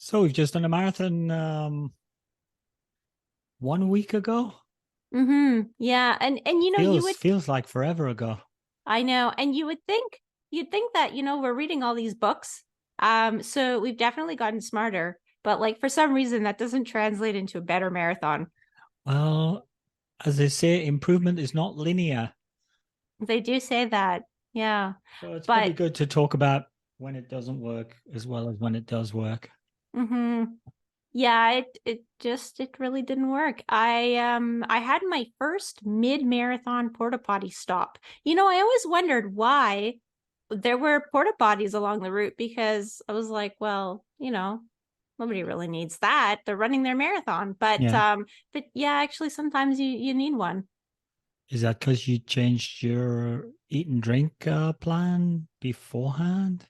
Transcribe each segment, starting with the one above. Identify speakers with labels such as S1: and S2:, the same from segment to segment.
S1: So we've just done a marathon 1 week ago.
S2: Yeah. And you would
S1: Feels like forever ago.
S2: I know, and you'd think that, we're reading all these books. So we've definitely gotten smarter, but like for some reason that doesn't translate into a better marathon.
S1: Well, as they say, improvement is not linear.
S2: They do say that. Yeah.
S1: So it's probably
S2: But
S1: good to talk about when it doesn't work as well as when it does work.
S2: hmm yeah, it really didn't work. I had my first mid-marathon porta potty stop. I always wondered why there were porta potties along the route because I was like, well, nobody really needs that. They're running their marathon.
S1: Yeah.
S2: But yeah, actually sometimes you need one.
S1: Is that because you changed your eat and drink plan beforehand?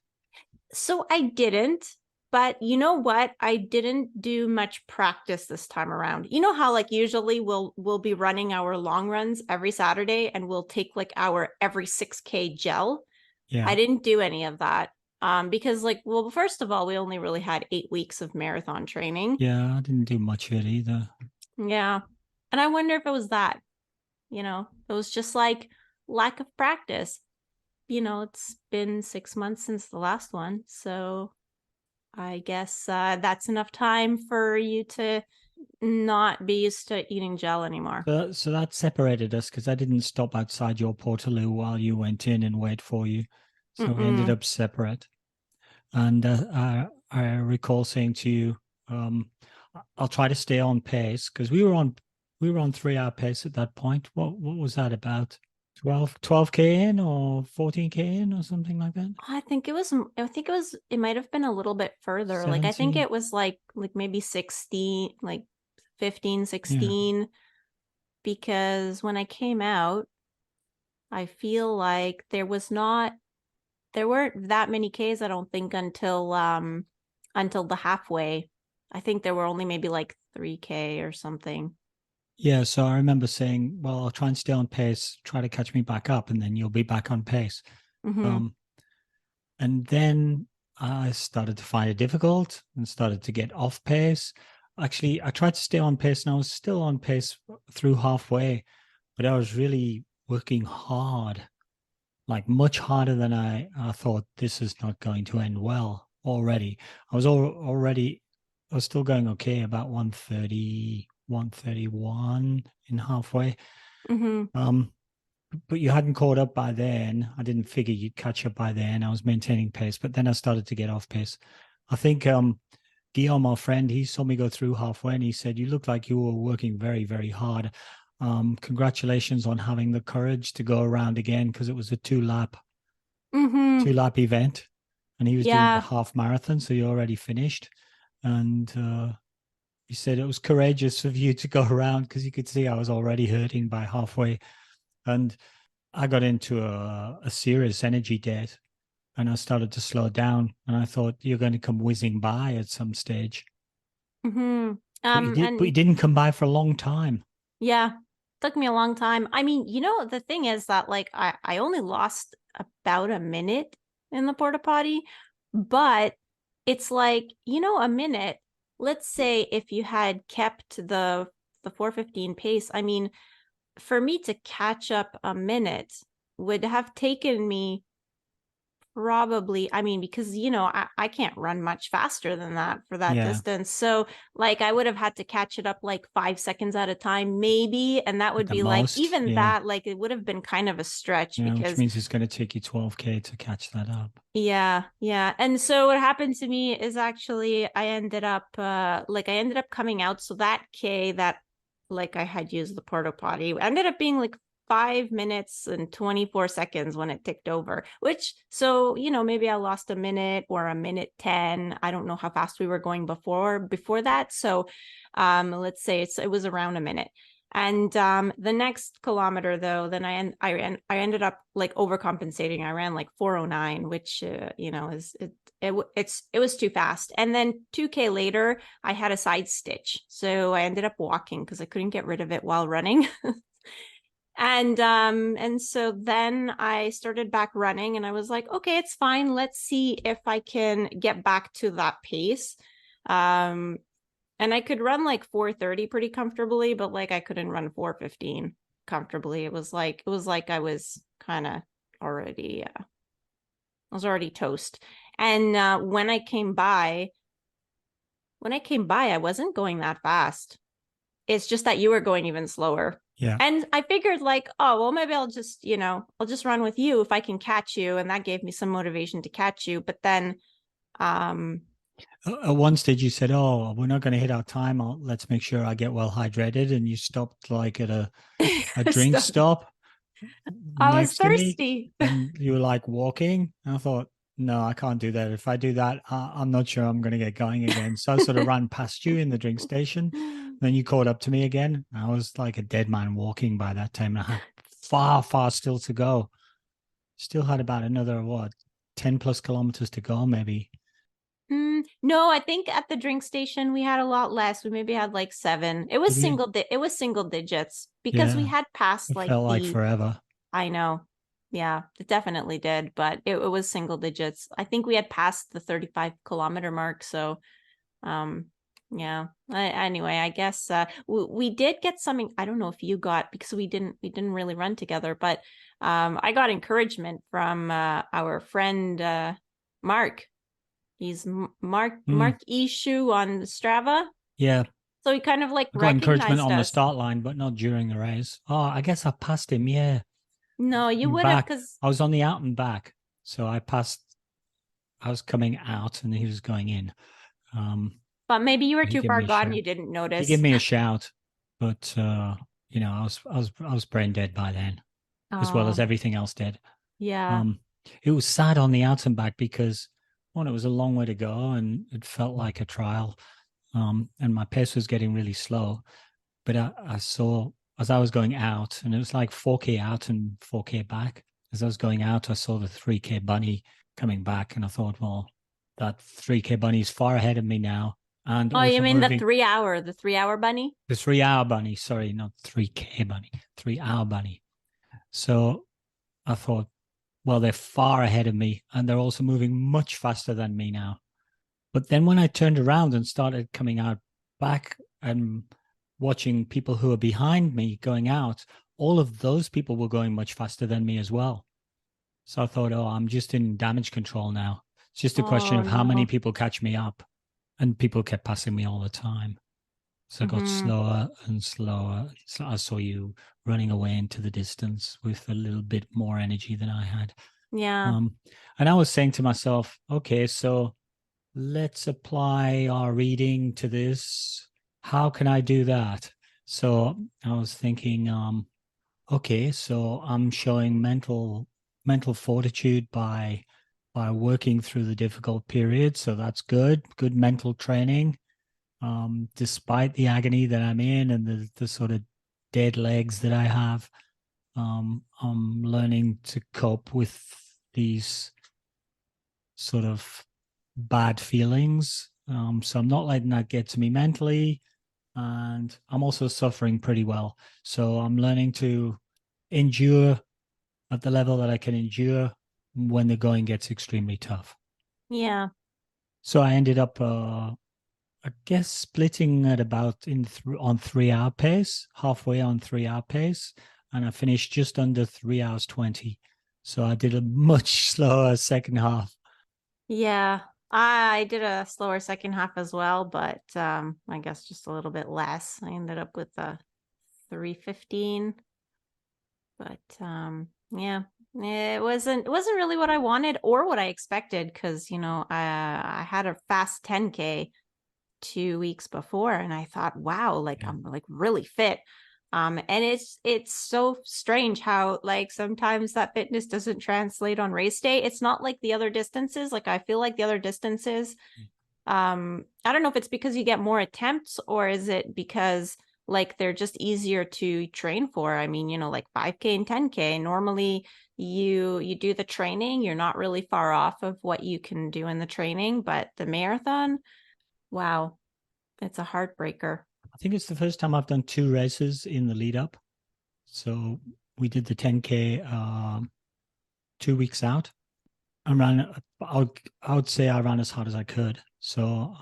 S2: So I didn't, but you know what? I didn't do much practice this time around. You know how like usually we'll be running our long runs every Saturday and we'll take like our every 6K gel. I
S1: Yeah.
S2: didn't do any of that. Because like, well, first of all, we only really had 8 weeks of marathon training.
S1: Yeah, I didn't do much of it either.
S2: Yeah. And I wonder if it was that, it was just like lack of practice. It's been 6 months since the last one. So I guess that's enough time for you to not be used to eating gel anymore.
S1: So that separated us because I didn't stop outside your portaloo while you went in and wait for you. So we ended
S2: Mm-mm.
S1: up separate. And I recall saying to you, um, "I'll try to stay on pace," because we were on 3 hour pace at that point. What was that about? 12K in or 14K in or something like that?
S2: It might have been a little bit further. Like, I think
S1: 17.
S2: it was like maybe 16, like 15,
S1: Yeah.
S2: 16, because when I came out, I feel like there weren't that many Ks, I don't think, until the halfway. I think there were only maybe like 3K or something.
S1: Yeah, so I remember saying, well, I'll try and stay on pace, try to catch me back up, and then you'll be back on pace.
S2: Mm-hmm.
S1: Um, And then I started to find it difficult and started to get off pace. Actually, I tried to stay on pace and I was still on pace through halfway, but I was really working hard, like much harder than I thought. This is not going to end well already. Already, I was still going okay, about 130, 131 in halfway.
S2: Mm-hmm.
S1: Um, but you hadn't caught up by then. I didn't figure you'd catch up by then. I was maintaining pace, but then I started to get off pace. I think Guillaume, our friend, he saw me go through halfway and he said, "You look like you were working very, very hard. Congratulations on having the courage to go around again because it was a two
S2: Mm-hmm.
S1: lap event." And he was doing the
S2: Yeah.
S1: half marathon, so he already finished. And he said it was courageous of you to go around because you could see I was already hurting by halfway. And I got into a serious energy debt and I started to slow down. And I thought you're going to come whizzing by at some stage.
S2: Mm-hmm.
S1: But you
S2: And
S1: didn't come by for a long time.
S2: yeah, took me a long time. I mean, the thing is that like I only lost about a minute in the porta potty, but it's like, a minute. Let's say if you had kept the 4:15 pace, I mean, for me to catch up a minute would have taken me probably, I mean, because I can't run much faster than that for that
S1: Yeah,
S2: distance. So like I would have had to catch it up like 5 seconds at a time, maybe. And that
S1: at
S2: would
S1: the
S2: be like,
S1: most.
S2: even
S1: Yeah.
S2: that, like it would have been kind of a stretch
S1: Yeah, which
S2: because
S1: means it's going to take you 12K to catch that up.
S2: yeah, yeah. And so what happened to me is actually I ended up coming out. So that K that like I had used the porta potty ended up being like 5 minutes and 24 seconds when it ticked over, which so maybe I lost a minute or a minute 10. I don't know how fast we were going before that. So let's say it was around a minute. And the next kilometer, though, then I ended up like overcompensating. I ran like 4:09, which is it was too fast. And then 2K later, I had a side stitch, so I ended up walking because I couldn't get rid of it while running. And so then I started back running, and I was like, okay, it's fine. Let's see if I can get back to that pace. And I could run like 4:30 pretty comfortably, but like I couldn't run 4:15 comfortably. It was like I was kind of already I was already toast. And when I came by, I wasn't going that fast. It's just that you were going even slower.
S1: Yeah.
S2: And I figured like, oh, well, maybe I'll just, I'll just run with you if I can catch you. And that gave me some motivation to catch you. But then
S1: At one stage, you said, "Oh, we're not going to hit our time. Let's make sure I get well hydrated." And you stopped like at a drink stop
S2: I was
S1: next to me,
S2: thirsty.
S1: and you were like walking. And I thought, "No, I can't do that. If I do that, I'm not sure I'm going to get going again." So I sort of ran past you in the drink station. Then you caught up to me again. I was like a dead man walking by that time. I had far, far still to go. Still had about another, what, 10 plus kilometers to go, maybe.
S2: No, I think at the drink station we had a lot less. We maybe had like 7. It was
S1: Did we?
S2: it was single digits because we
S1: Yeah,
S2: had passed
S1: it
S2: like
S1: felt like forever.
S2: I know. Yeah, it definitely did, but it was single digits. I think we had passed the 35-kilometer mark. So, yeah. Anyway, I guess we did get something. I don't know if you got, because we didn't really run together, but I got encouragement from our friend Mark. He's Mark Ishu on Strava.
S1: Yeah,
S2: So he kind of like
S1: I got encouragement
S2: recognized
S1: on the
S2: us.
S1: start line, but not during the race. Oh, I guess I passed him. Yeah,
S2: No, you
S1: and
S2: would have,
S1: back.
S2: because
S1: I was on the out and back, so I passed. I was coming out, and he was going in.
S2: but maybe you were
S1: He
S2: too
S1: gave
S2: far
S1: me a
S2: gone.
S1: shout.
S2: You didn't
S1: He gave
S2: notice.
S1: me a shout, but I was brain dead by then, as well as
S2: Oh,
S1: everything else dead.
S2: yeah.
S1: Um, it was sad on the out and back because one, it was a long way to go, and it felt like a trial. And my pace was getting really slow. But I saw as I was going out, and it was like 4K out and 4K back. As I was going out, I saw the 3K bunny coming back, and I thought, well, that 3K bunny is far ahead of me now, and
S2: Oh, you
S1: also
S2: mean
S1: moving.
S2: the 3 hour bunny?
S1: The 3 hour bunny, sorry, not 3K bunny, 3 hour bunny. So I thought, well, they're far ahead of me, and they're also moving much faster than me now. But then when I turned around and started coming out back and watching people who are behind me going out, all of those people were going much faster than me as well. So I thought, oh, I'm just in damage control now. It's just a question
S2: Oh
S1: of how many
S2: no.
S1: people catch me up. And people kept passing me all the time. So I got
S2: Hmm.
S1: slower and slower. So I saw you running away into the distance with a little bit more energy than I had.
S2: Yeah.
S1: Um, and I was saying to myself, okay, so let's apply our reading to this. How can I do that? So I was thinking, okay, so I'm showing mental fortitude by working through the difficult period. So that's good, good mental training. Despite the agony that I'm in and the sort of dead legs that I have, I'm learning to cope with these sort of bad feelings. So I'm not letting that get to me mentally. And I'm also suffering pretty well. So I'm learning to endure at the level that I can endure when the going gets extremely tough.
S2: Yeah.
S1: So I ended up, I guess, splitting at about on 3 hour pace, halfway on 3 hour pace. And I finished just under 3 hours 20. So I did a much slower second half.
S2: Yeah. I did a slower second half as well, but I guess just a little bit less. I ended up with a 3:15. But yeah, it wasn't really what I wanted or what I expected, because I had a fast 10K 2 weeks before, and I thought, wow, like
S1: Yeah.
S2: I'm like really fit. And it's so strange how like sometimes that fitness doesn't translate on race day. It's not like the other distances. Like I feel like the other distances, I don't know if it's because you get more attempts, or is it because like they're just easier to train for. I mean, like 5K and 10K, normally you do the training, you're not really far off of what you can do in the training, but the marathon, wow, it's a heartbreaker.
S1: I think it's the first time I've done two races in the lead up. So we did the 10K 2 weeks out. I ran, I would say I ran as hard as I could. So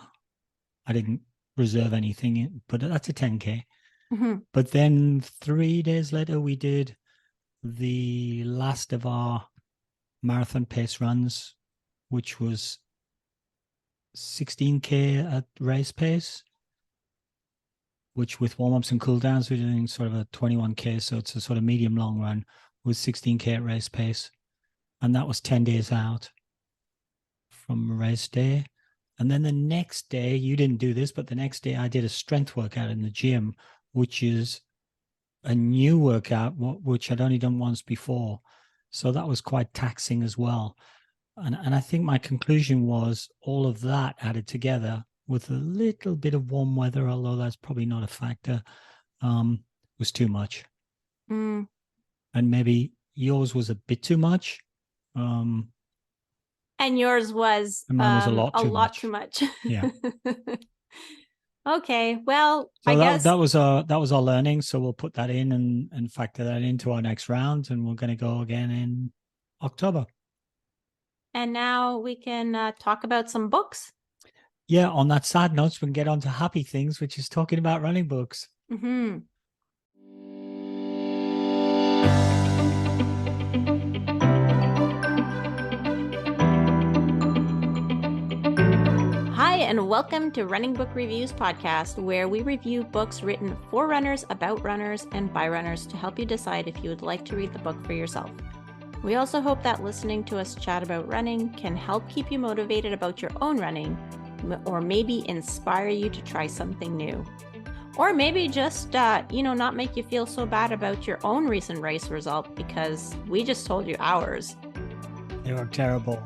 S1: I didn't reserve anything, but that's a 10K.
S2: Mhm.
S1: But then 3 days later, we did the last of our marathon pace runs, which was 16K at race pace, which with warm-ups and cool downs, we're doing sort of a 21K. So it's a sort of medium long run with 16K at race pace. And that was 10 days out from race day. And then the next day, you didn't do this, but the next day I did a strength workout in the gym, which is a new workout, which I'd only done once before. So that was quite taxing as well. And I think my conclusion was all of that added together with a little bit of warm weather, although that's probably not a factor, was too much.
S2: Mm.
S1: And maybe yours was a bit too much.
S2: And yours was
S1: And mine was a
S2: a
S1: too
S2: lot
S1: much.
S2: too much.
S1: Yeah.
S2: Okay. Well,
S1: So
S2: I guess
S1: that was our learning. So we'll put that in and factor that into our next round, and we're going to go again in October.
S2: and now we can talk about some books.
S1: Yeah. On that sad note, we can get on to happy things, which is talking about running books.
S2: Mm-hmm. Hi, and welcome to Running Book Reviews podcast, where we review books written for runners, about runners, and by runners to help you decide if you would like to read the book for yourself. We also hope that listening to us chat about running can help keep you motivated about your own running, or maybe inspire you to try something new. Or maybe just, not make you feel so bad about your own recent race result because we just told you ours.
S1: They were terrible.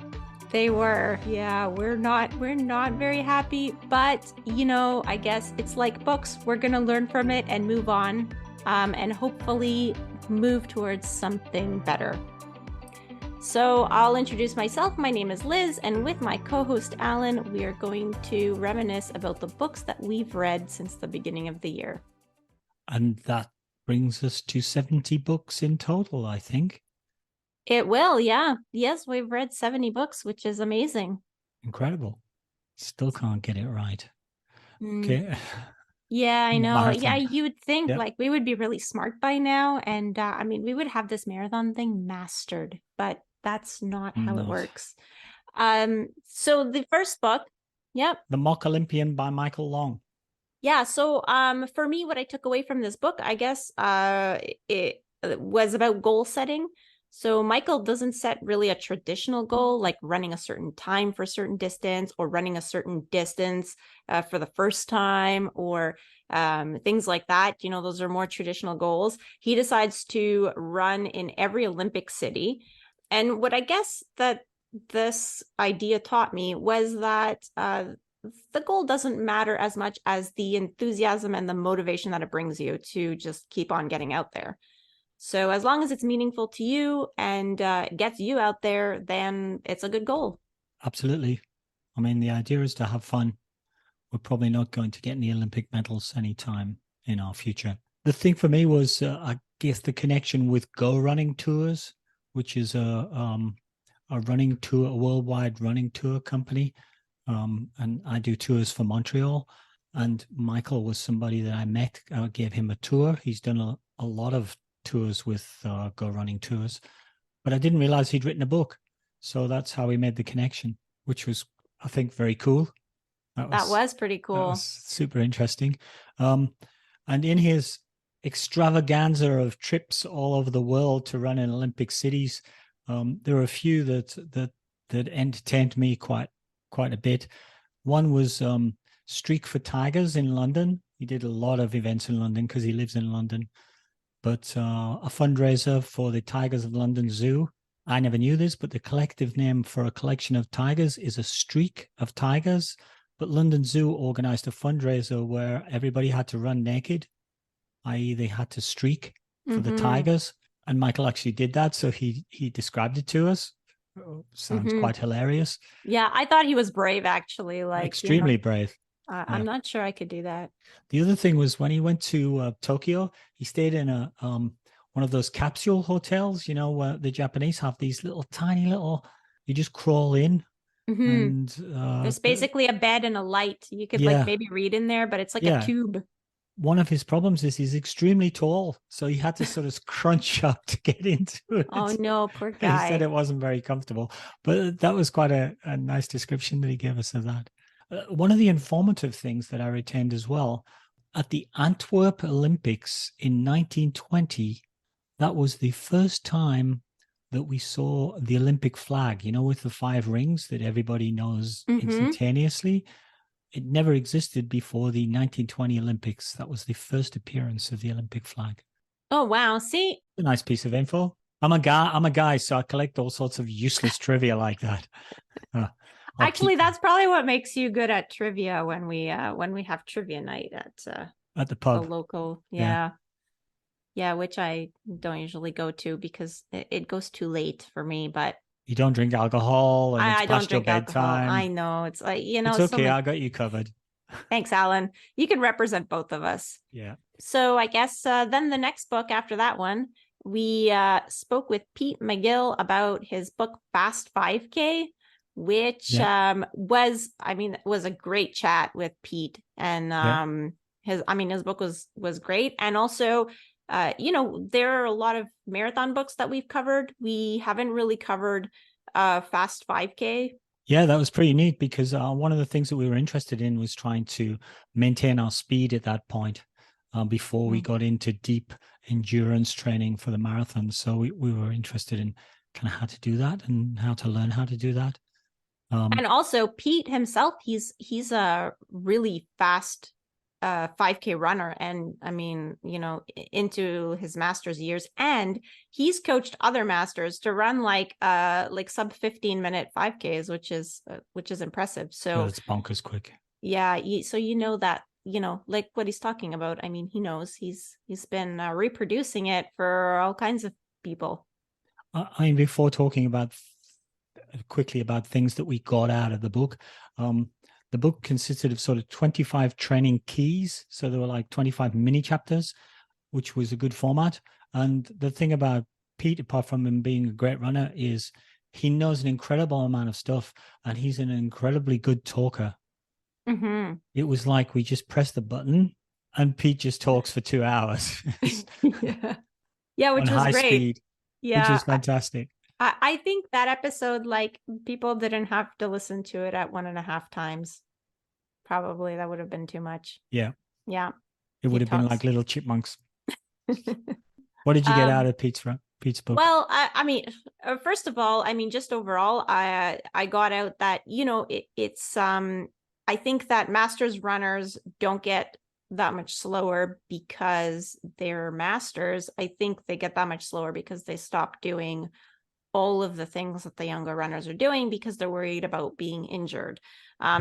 S2: They were. Yeah, we're not very happy, but I guess it's like books. We're going to learn from it and move on, and hopefully move towards something better. So I'll introduce myself. My name is Liz, and with my co-host Alan, we are going to reminisce about the books that we've read since the beginning of the year.
S1: And that brings us to 70 books in total, I think.
S2: It will, yeah. Yes, we've read 70 books, which is amazing.
S1: Incredible. Still can't get it right. Okay.
S2: Yeah, I know.
S1: Marathon.
S2: Yeah, you would think
S1: Yep.
S2: like we would be really smart by now. And we would have this marathon thing mastered, but that's not how it works. So the first book, yep.
S1: The Mock Olympian by Michael Long.
S2: Yeah, so for me, what I took away from this book, I guess it was about goal setting. So Michael doesn't set really a traditional goal, like running a certain time for a certain distance or running a certain distance for the first time or things like that. Those are more traditional goals. He decides to run in every Olympic city. And what I guess that this idea taught me was that the goal doesn't matter as much as the enthusiasm and the motivation that it brings you to just keep on getting out there. So as long as it's meaningful to you and gets you out there, then it's a good goal.
S1: Absolutely. I mean, the idea is to have fun. We're probably not going to get any Olympic medals anytime in our future. The thing for me was, I guess, the connection with Go Running Tours, which is a running tour, a worldwide running tour company. And I do tours for Montreal. And Michael was somebody that I met. I gave him a tour. He's done a lot of tours with Go Running Tours, but I didn't realize he'd written a book. So that's how we made the connection, which was, I think, very cool.
S2: That was pretty cool.
S1: That was super interesting. And in his extravaganza of trips all over the world to run in Olympic cities, there are a few that entertained me quite a bit. One was Streak for Tigers in London. He did a lot of events in London because he lives in London. But a fundraiser for the Tigers of London Zoo. I never knew this, but the collective name for a collection of tigers is a streak of tigers. But London Zoo organized a fundraiser where everybody had to run naked, i.e. they had to streak for the tigers. And Michael actually did that. So he described it to us. Sounds quite hilarious.
S2: Yeah, I thought he was brave, actually. Like
S1: extremely brave.
S2: I'm not sure I could do that.
S1: The other thing was when he went to Tokyo, he stayed in a one of those capsule hotels, where the Japanese have these little tiny little, you just crawl in
S2: Mhm.
S1: And
S2: There's basically a bed and a light. You could like
S1: yeah,
S2: maybe read in there, but it's like a
S1: yeah.
S2: tube.
S1: One of his problems is he's extremely tall, so he had to sort of crunch up to get into
S2: Oh
S1: it.
S2: no, poor
S1: He said
S2: guy.
S1: it wasn't very comfortable, but that was quite a nice description that he gave us of that. One of the informative things that I retained as well, at the Antwerp Olympics in 1920, that was the first time that we saw the Olympic flag, with the 5 rings that everybody knows
S2: Mm-hmm.
S1: instantaneously. It never existed before the 1920 Olympics. That was the first appearance of the Olympic flag.
S2: Oh wow. See,
S1: A nice piece of info. I'm a guy, so I collect all sorts of useless trivia like that. I'll
S2: actually,
S1: keep
S2: that's probably what makes you good at trivia when we have trivia night at
S1: at the
S2: the
S1: pub.
S2: local.
S1: Yeah.
S2: Yeah. Yeah, which I don't usually go to because it goes too late for me, but
S1: You don't drink alcohol and it's
S2: I don't
S1: past your
S2: drink alcohol. I
S1: bedtime.
S2: know. It's like,
S1: It's
S2: so
S1: okay.
S2: many.
S1: I got you covered.
S2: Thanks, Alan. You can represent both of us.
S1: Yeah.
S2: So I guess then the next book after that one, we spoke with Pete Magill about his book Fast 5K, which
S1: Yeah.
S2: was a great chat with Pete. And
S1: Yeah.
S2: his book was great. And also, there are a lot of marathon books that we've covered. We haven't really covered Fast 5K.
S1: Yeah, that was pretty neat because one of the things that we were interested in was trying to maintain our speed at that point before we got into deep endurance training for the marathon. So we were interested in kind of how to do that and how to learn how to do that.
S2: And also Pete himself, he's a really fast 5K runner, and I mean, into his master's years, and he's coached other masters to run like sub 15-minute 5Ks, which is impressive. So
S1: It's bonkers quick.
S2: yeah, so that like what he's talking about. I mean, he knows he's been reproducing it for all kinds of people.
S1: I mean, before talking quickly about things that we got out of the book, the book consisted of sort of 25 training keys. So there were like 25 mini chapters, which was a good format. And the thing about Pete, apart from him being a great runner, is he knows an incredible amount of stuff and he's an incredibly good talker.
S2: Mm-hmm.
S1: It was like we just press the button and Pete just talks for 2 hours.
S2: Yeah, which
S1: on
S2: was
S1: high
S2: great.
S1: speed, which
S2: Yeah,
S1: is fantastic.
S2: I think that episode, like, people didn't have to listen to it at 1.5 times. Probably that would have been too much.
S1: Yeah.
S2: Yeah.
S1: It would have been like little chipmunks. What did you get out of Pete's book?
S2: Well, I mean, first of all, I mean, just overall, I got out that, it's I think that masters runners don't get that much slower because they're masters. I think they get that much slower because they stop doing all of the things that the younger runners are doing because they're worried about being injured.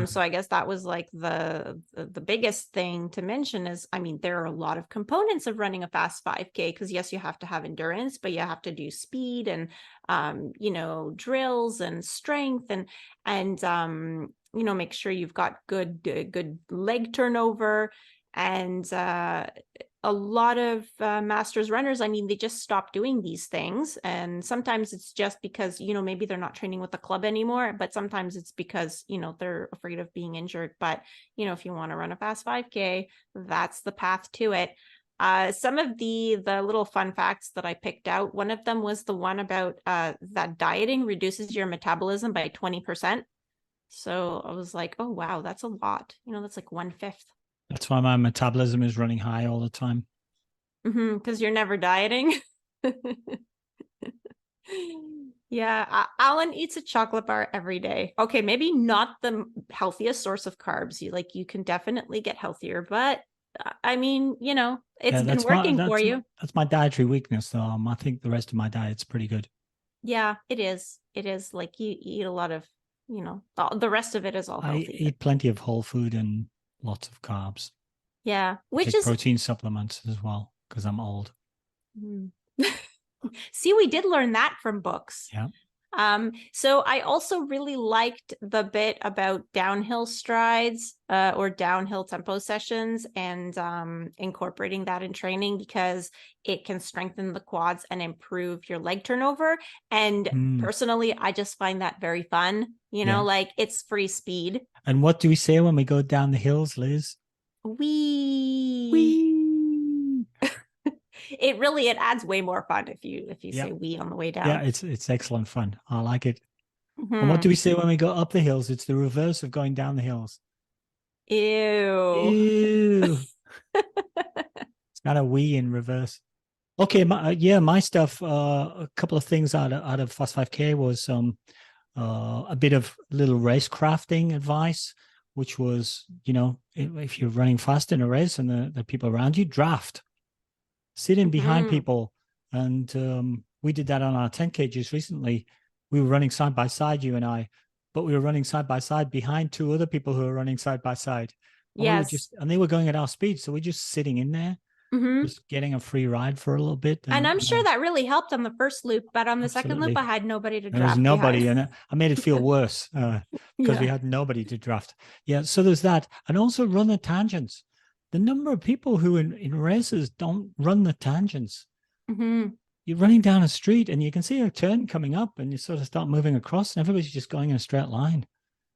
S2: So I guess that was like the biggest thing to mention is, I mean, there are a lot of components of running a fast 5K because yes, you have to have endurance, but you have to do speed and, drills and strength and make sure you've got good leg turnover. And a lot of masters runners, I mean, they just stop doing these things. And sometimes it's just because, maybe they're not training with the club anymore, but sometimes it's because, they're afraid of being injured. But, if you want to run a fast 5K, that's the path to it. Some of the little fun facts that I picked out, one of them was the one about that dieting reduces your metabolism by 20%. So I was like, oh, wow, that's a lot. That's like 1/5.
S1: That's why my metabolism is running high all the time.
S2: Because you're never dieting. Yeah, Alan eats a chocolate bar every day. Okay, maybe not the healthiest source of carbs. You can definitely get healthier, but I mean, it's been working for you.
S1: That's my dietary weakness, though. I think the rest of my diet's pretty good.
S2: Yeah, it is. It is like you eat a lot of, the rest of it is all healthy.
S1: I eat plenty of whole food and lots of carbs.
S2: Yeah,
S1: which is protein supplements as well because I'm old.
S2: See, we did learn that from books.
S1: Yeah.
S2: So I also really liked the bit about downhill strides or downhill tempo sessions and incorporating that in training because it can strengthen the quads and improve your leg turnover. And personally, I just find that very fun. You know, like it's free speed.
S1: And what do we say when we go down the hills, Liz?
S2: Wee. It adds way more fun if you say wee on the way down.
S1: Yeah, it's excellent fun. I like it. And what do we say when we go up the hills? It's the reverse of going down the hills.
S2: Ew.
S1: It's kind of wee in reverse. Okay, my stuff. A couple of things out of Fast 5K was a bit of little race crafting advice, which was, if you're running fast in a race and the people around you, draft, sit in behind people. And we did that on our 10K just recently. We were running side by side, you and I, but we were running side by side behind two other people who were running side by side.
S2: Yes.
S1: And they were going at our speed. So we're just sitting in there, just getting a free ride for a little bit.
S2: And I'm sure that really helped on the first loop, but on the second loop, I had nobody to draft.
S1: There was nobody, and I made it feel worse because we had nobody to draft. Yeah, so there's that. And also run the tangents. The number of people who in races don't run the tangents. You're running down a street and you can see a turn coming up and you sort of start moving across and everybody's just going in a straight line.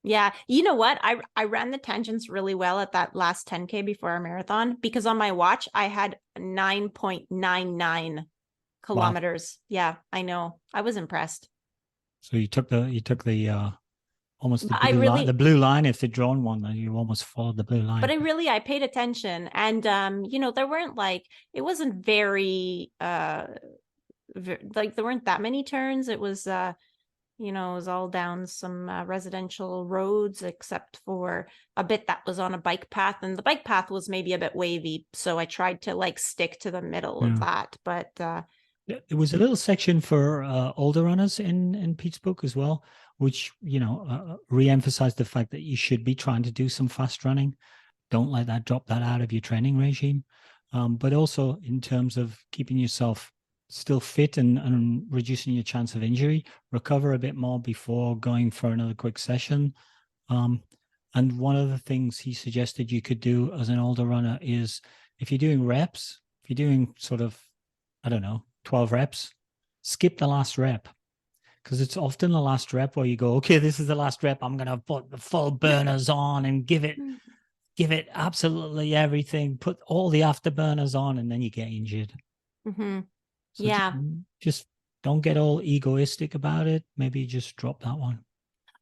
S2: Yeah. You know what? I ran the tangents really well at that last 10K before our marathon because on my watch, I had 9.99 kilometers. Wow. Yeah, I know. I was impressed.
S1: So you took the almost the blue line. If they'd drawn one, then you almost followed the blue line.
S2: But I paid attention and, there weren't it wasn't very, there weren't that many turns. It was, it was all down some residential roads, except for a bit that was on a bike path. And the bike path was maybe a bit wavy. So I tried to stick to the middle of that. But
S1: there was a little section for older runners in Pete's book as well, which, re-emphasized the fact that you should be trying to do some fast running. Don't let that drop that out of your training regime. But also in terms of keeping yourself still fit and reducing your chance of injury, recover a bit more before going for another quick session. And one of the things he suggested you could do as an older runner is if you're doing reps, if you're doing sort of, 12 reps, skip the last rep. Because it's often the last rep where you go, okay, this is the last rep. I'm going to put the full burners on and give it absolutely everything, put all the afterburners on, and then you get injured. So just don't get all egoistic about it. Maybe just drop that one.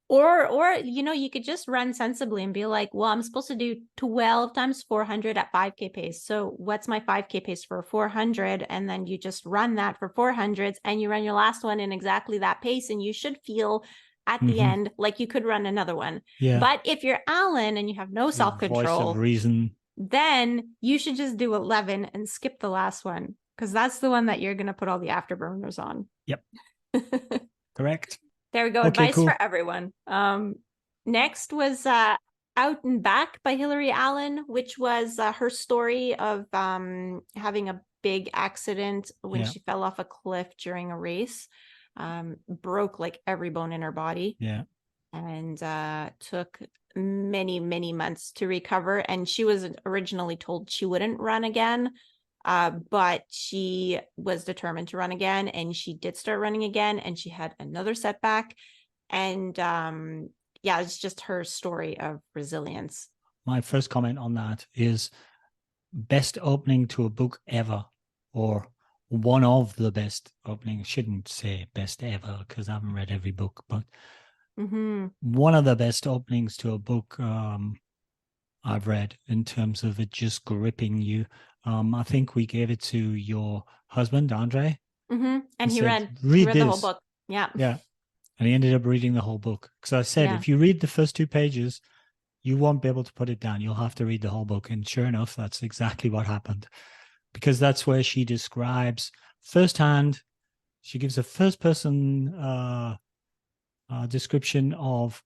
S2: Or you could just run sensibly and be like, well, I'm supposed to do 12 times 400 at 5K pace. So what's my 5K pace for 400? And then you just run that for 400s and you run your last one in exactly that pace. And you should feel at the end like you could run another one. Yeah. But if you're Alan and you have no self-control,
S1: voice of reason,
S2: then you should just do 11 and skip the last one. Because that's the one that you're going to put all the afterburners on.
S1: Yep. Correct.
S2: There we go. Okay, advice for everyone. Next was Out and Back by Hilary Allen, which was her story of having a big accident when she fell off a cliff during a race. Broke every bone in her body.
S1: Yeah.
S2: And took many, many months to recover. And she was originally told she wouldn't run again. But she was determined to run again, and she did start running again, and she had another setback. And it's just her story of resilience.
S1: My first comment on that is best opening to a book ever, or one of the best openings. Shouldn't say best ever because I haven't read every book, but one of the best openings to a book I've read in terms of it just gripping you. I think we gave it to your husband, Andre.
S2: And he read the whole book. Yeah.
S1: Yeah. And he ended up reading the whole book. Because I said, if you read the first 2 pages, you won't be able to put it down. You'll have to read the whole book. And sure enough, that's exactly what happened. Because that's where she describes firsthand, she gives a first person description of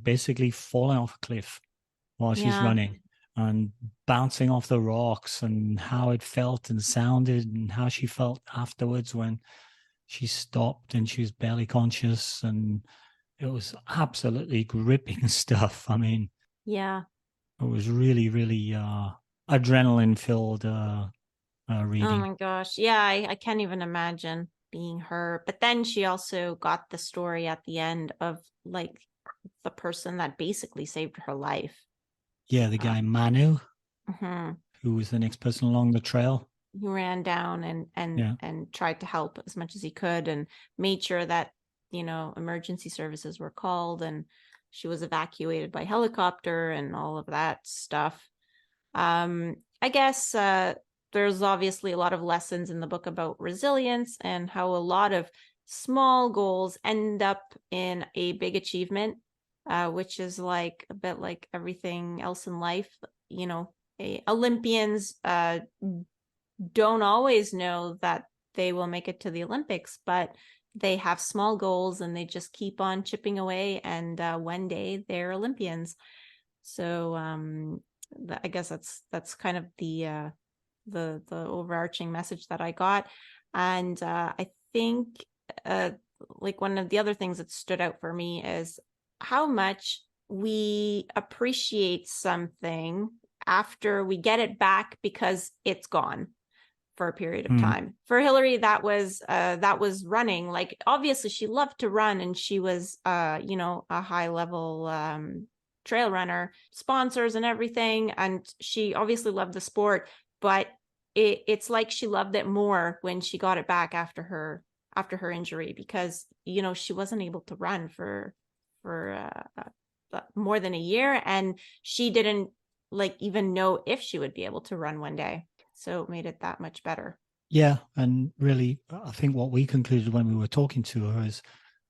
S1: basically falling off a cliff while she's running. And bouncing off the rocks and how it felt and sounded and how she felt afterwards when she stopped and she was barely conscious, and it was absolutely gripping stuff. I mean,
S2: Yeah.
S1: it was really, really adrenaline filled
S2: Oh
S1: reading.
S2: my gosh. Yeah, I can't even imagine being her. But then she also got the story at the end of like the person that basically saved her life.
S1: Yeah, the guy Manu,
S2: Mhm.
S1: who was the next person along the trail.
S2: He ran down
S1: Yeah.
S2: and tried to help as much as he could and made sure that, emergency services were called, and she was evacuated by helicopter and all of that stuff. I guess there's obviously a lot of lessons in the book about resilience and how a lot of small goals end up in a big achievement, which is like a bit like everything else in life. Olympians don't always know that they will make it to the Olympics, but they have small goals and they just keep on chipping away, and one day they're Olympians. So I guess that's kind of the overarching message that I got. And I think uh, like one of the other things that stood out for me is how much we appreciate something after we get it back because it's gone for a period of
S1: Mm.
S2: time. For Hillary, that was running. Like obviously she loved to run, and she was a high level trail runner, sponsors and everything, and she obviously loved the sport, but it's like she loved it more when she got it back after her injury, because she wasn't able to run for more than a year, and she didn't like even know if she would be able to run one day. So it made it that much better.
S1: Yeah. And really, I think what we concluded when we were talking to her is,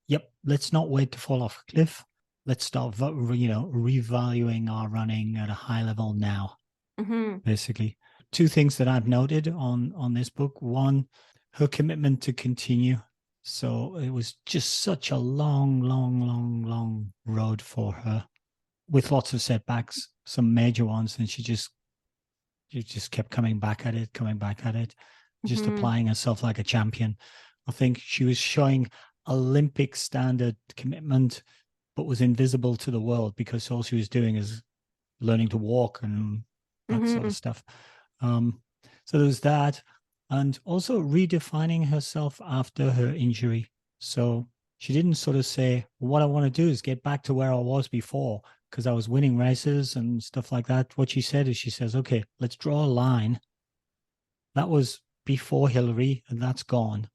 S1: yep, let's not wait to fall off a cliff. Let's start, revaluing our running at a high level now,
S2: Mm-hmm.
S1: basically. Two things that I've noted on this book. One, her commitment to continue. So it was just such a long, long, long, long road for her, with lots of setbacks, some major ones, and she just kept coming back at it, just
S2: Mm-hmm.
S1: applying herself like a champion. I think she was showing Olympic standard commitment, but was invisible to the world because all she was doing is learning to walk and that sort
S2: Mm-hmm.
S1: of stuff. Um, so there was that, and also redefining herself after her injury. So she didn't sort of say, well, what I want to do is get back to where I was before because I was winning races and stuff like that. What she said is, she says, okay, let's draw a line. That was before Hillary, and that's gone.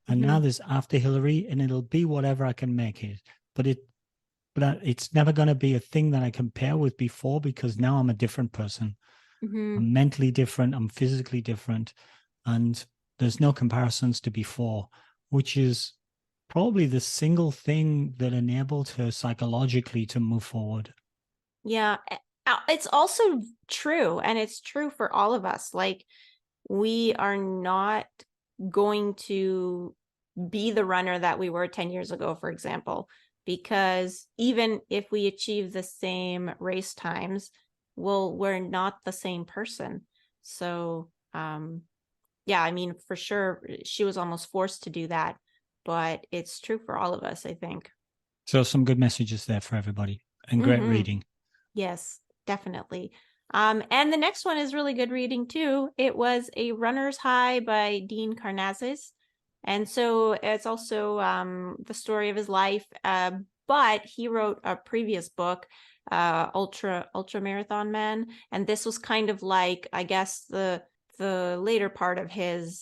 S1: And
S2: Mm-hmm.
S1: now there's after Hillary, and it'll be whatever I can make it. But it's never going to be a thing that I compare with before, because now I'm a different person.
S2: Mm-hmm.
S1: I'm mentally different. I'm physically different. And there's no comparisons to before, which is probably the single thing that enabled her psychologically to move forward.
S2: Yeah. It's also true, and it's true for all of us. Like, we are not going to be the runner that we were 10 years ago, for example, because even if we achieve the same race times, well, we're not the same person. So, yeah, I mean, for sure, she was almost forced to do that, but it's true for all of us, I think.
S1: So some good messages there for everybody, and great
S2: Mm-hmm.
S1: reading.
S2: Yes, definitely. And the next one is really good reading too. It was A Runner's High by Dean Karnazes. And so it's also the story of his life. But he wrote a previous book, Ultra Marathon Man. And this was kind of like, I guess, the later part of his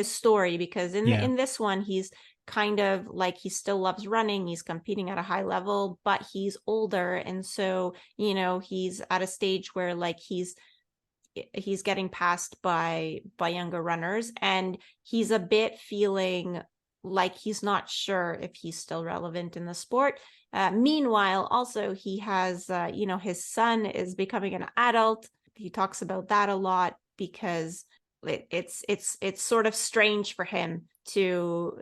S2: story, because
S1: Yeah.
S2: in this one he's kind of like, he still loves running, he's competing at a high level, but he's older, and so he's at a stage where like he's getting passed by younger runners, and he's a bit feeling like he's not sure if he's still relevant in the sport. Meanwhile, also he has his son is becoming an adult. He talks about that a lot, because it's sort of strange for him to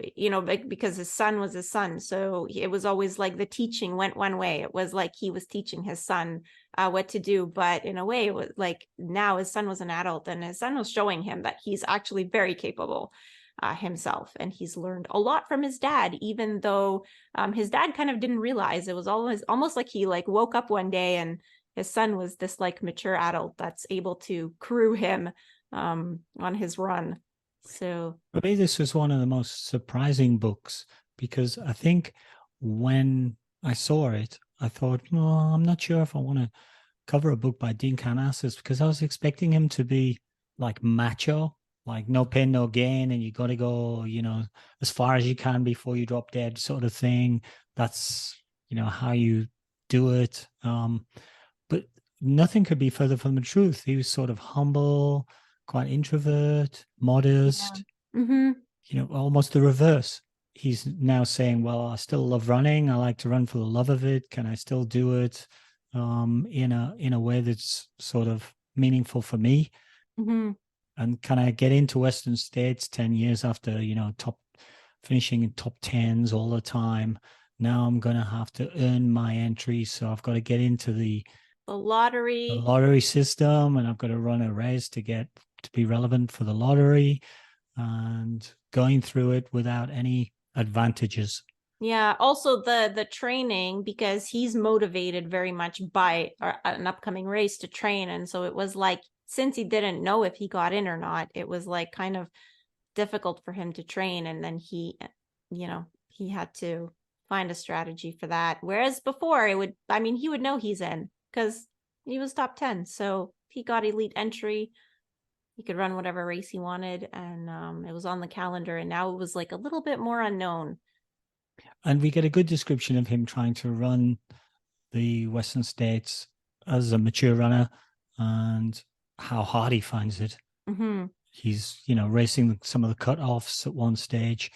S2: because his son was his son, so it was always like the teaching went one way. It was like he was teaching his son what to do, but in a way it was like now his son was an adult, and his son was showing him that he's actually very capable. himself, and he's learned a lot from his dad, even though his dad kind of didn't realize. It was almost like he like woke up one day and his son was this like mature adult that's able to crew him on his run. So
S1: For me, this was one of the most surprising books, because I think when I saw it, I thought, no, I'm not sure if I want to cover a book by Dean Karnazes, because I was expecting him to be like macho, like no pain, no gain, and you got to go, as far as you can before you drop dead, sort of thing. That's, how you do it. But nothing could be further from the truth. He was sort of humble, quite introvert, modest,
S2: mm-hmm.
S1: Almost the reverse. He's now saying, well, I still love running. I like to run for the love of it. Can I still do it in a way that's sort of meaningful for me?
S2: Mm-hmm.
S1: And can I get into Western States 10 years after, finishing in top 10s all the time? Now I'm going to have to earn my entry. So I've got to get into the lottery system, and I've got to run a race to be relevant for the lottery, and going through it without any advantages.
S2: Yeah. Also the training, because he's motivated very much by an upcoming race to train. And so it was like, since he didn't know if he got in or not, it was like kind of difficult for him to train. And then he had to find a strategy for that. Whereas before he would know he's in because he was top 10. So he got elite entry. He could run whatever race he wanted, and it was on the calendar. And now it was like a little bit more unknown.
S1: And we get a good description of him trying to run the Western States as a mature runner, and how hard he finds it.
S2: Mm-hmm.
S1: He's, racing some of the cutoffs at one stage.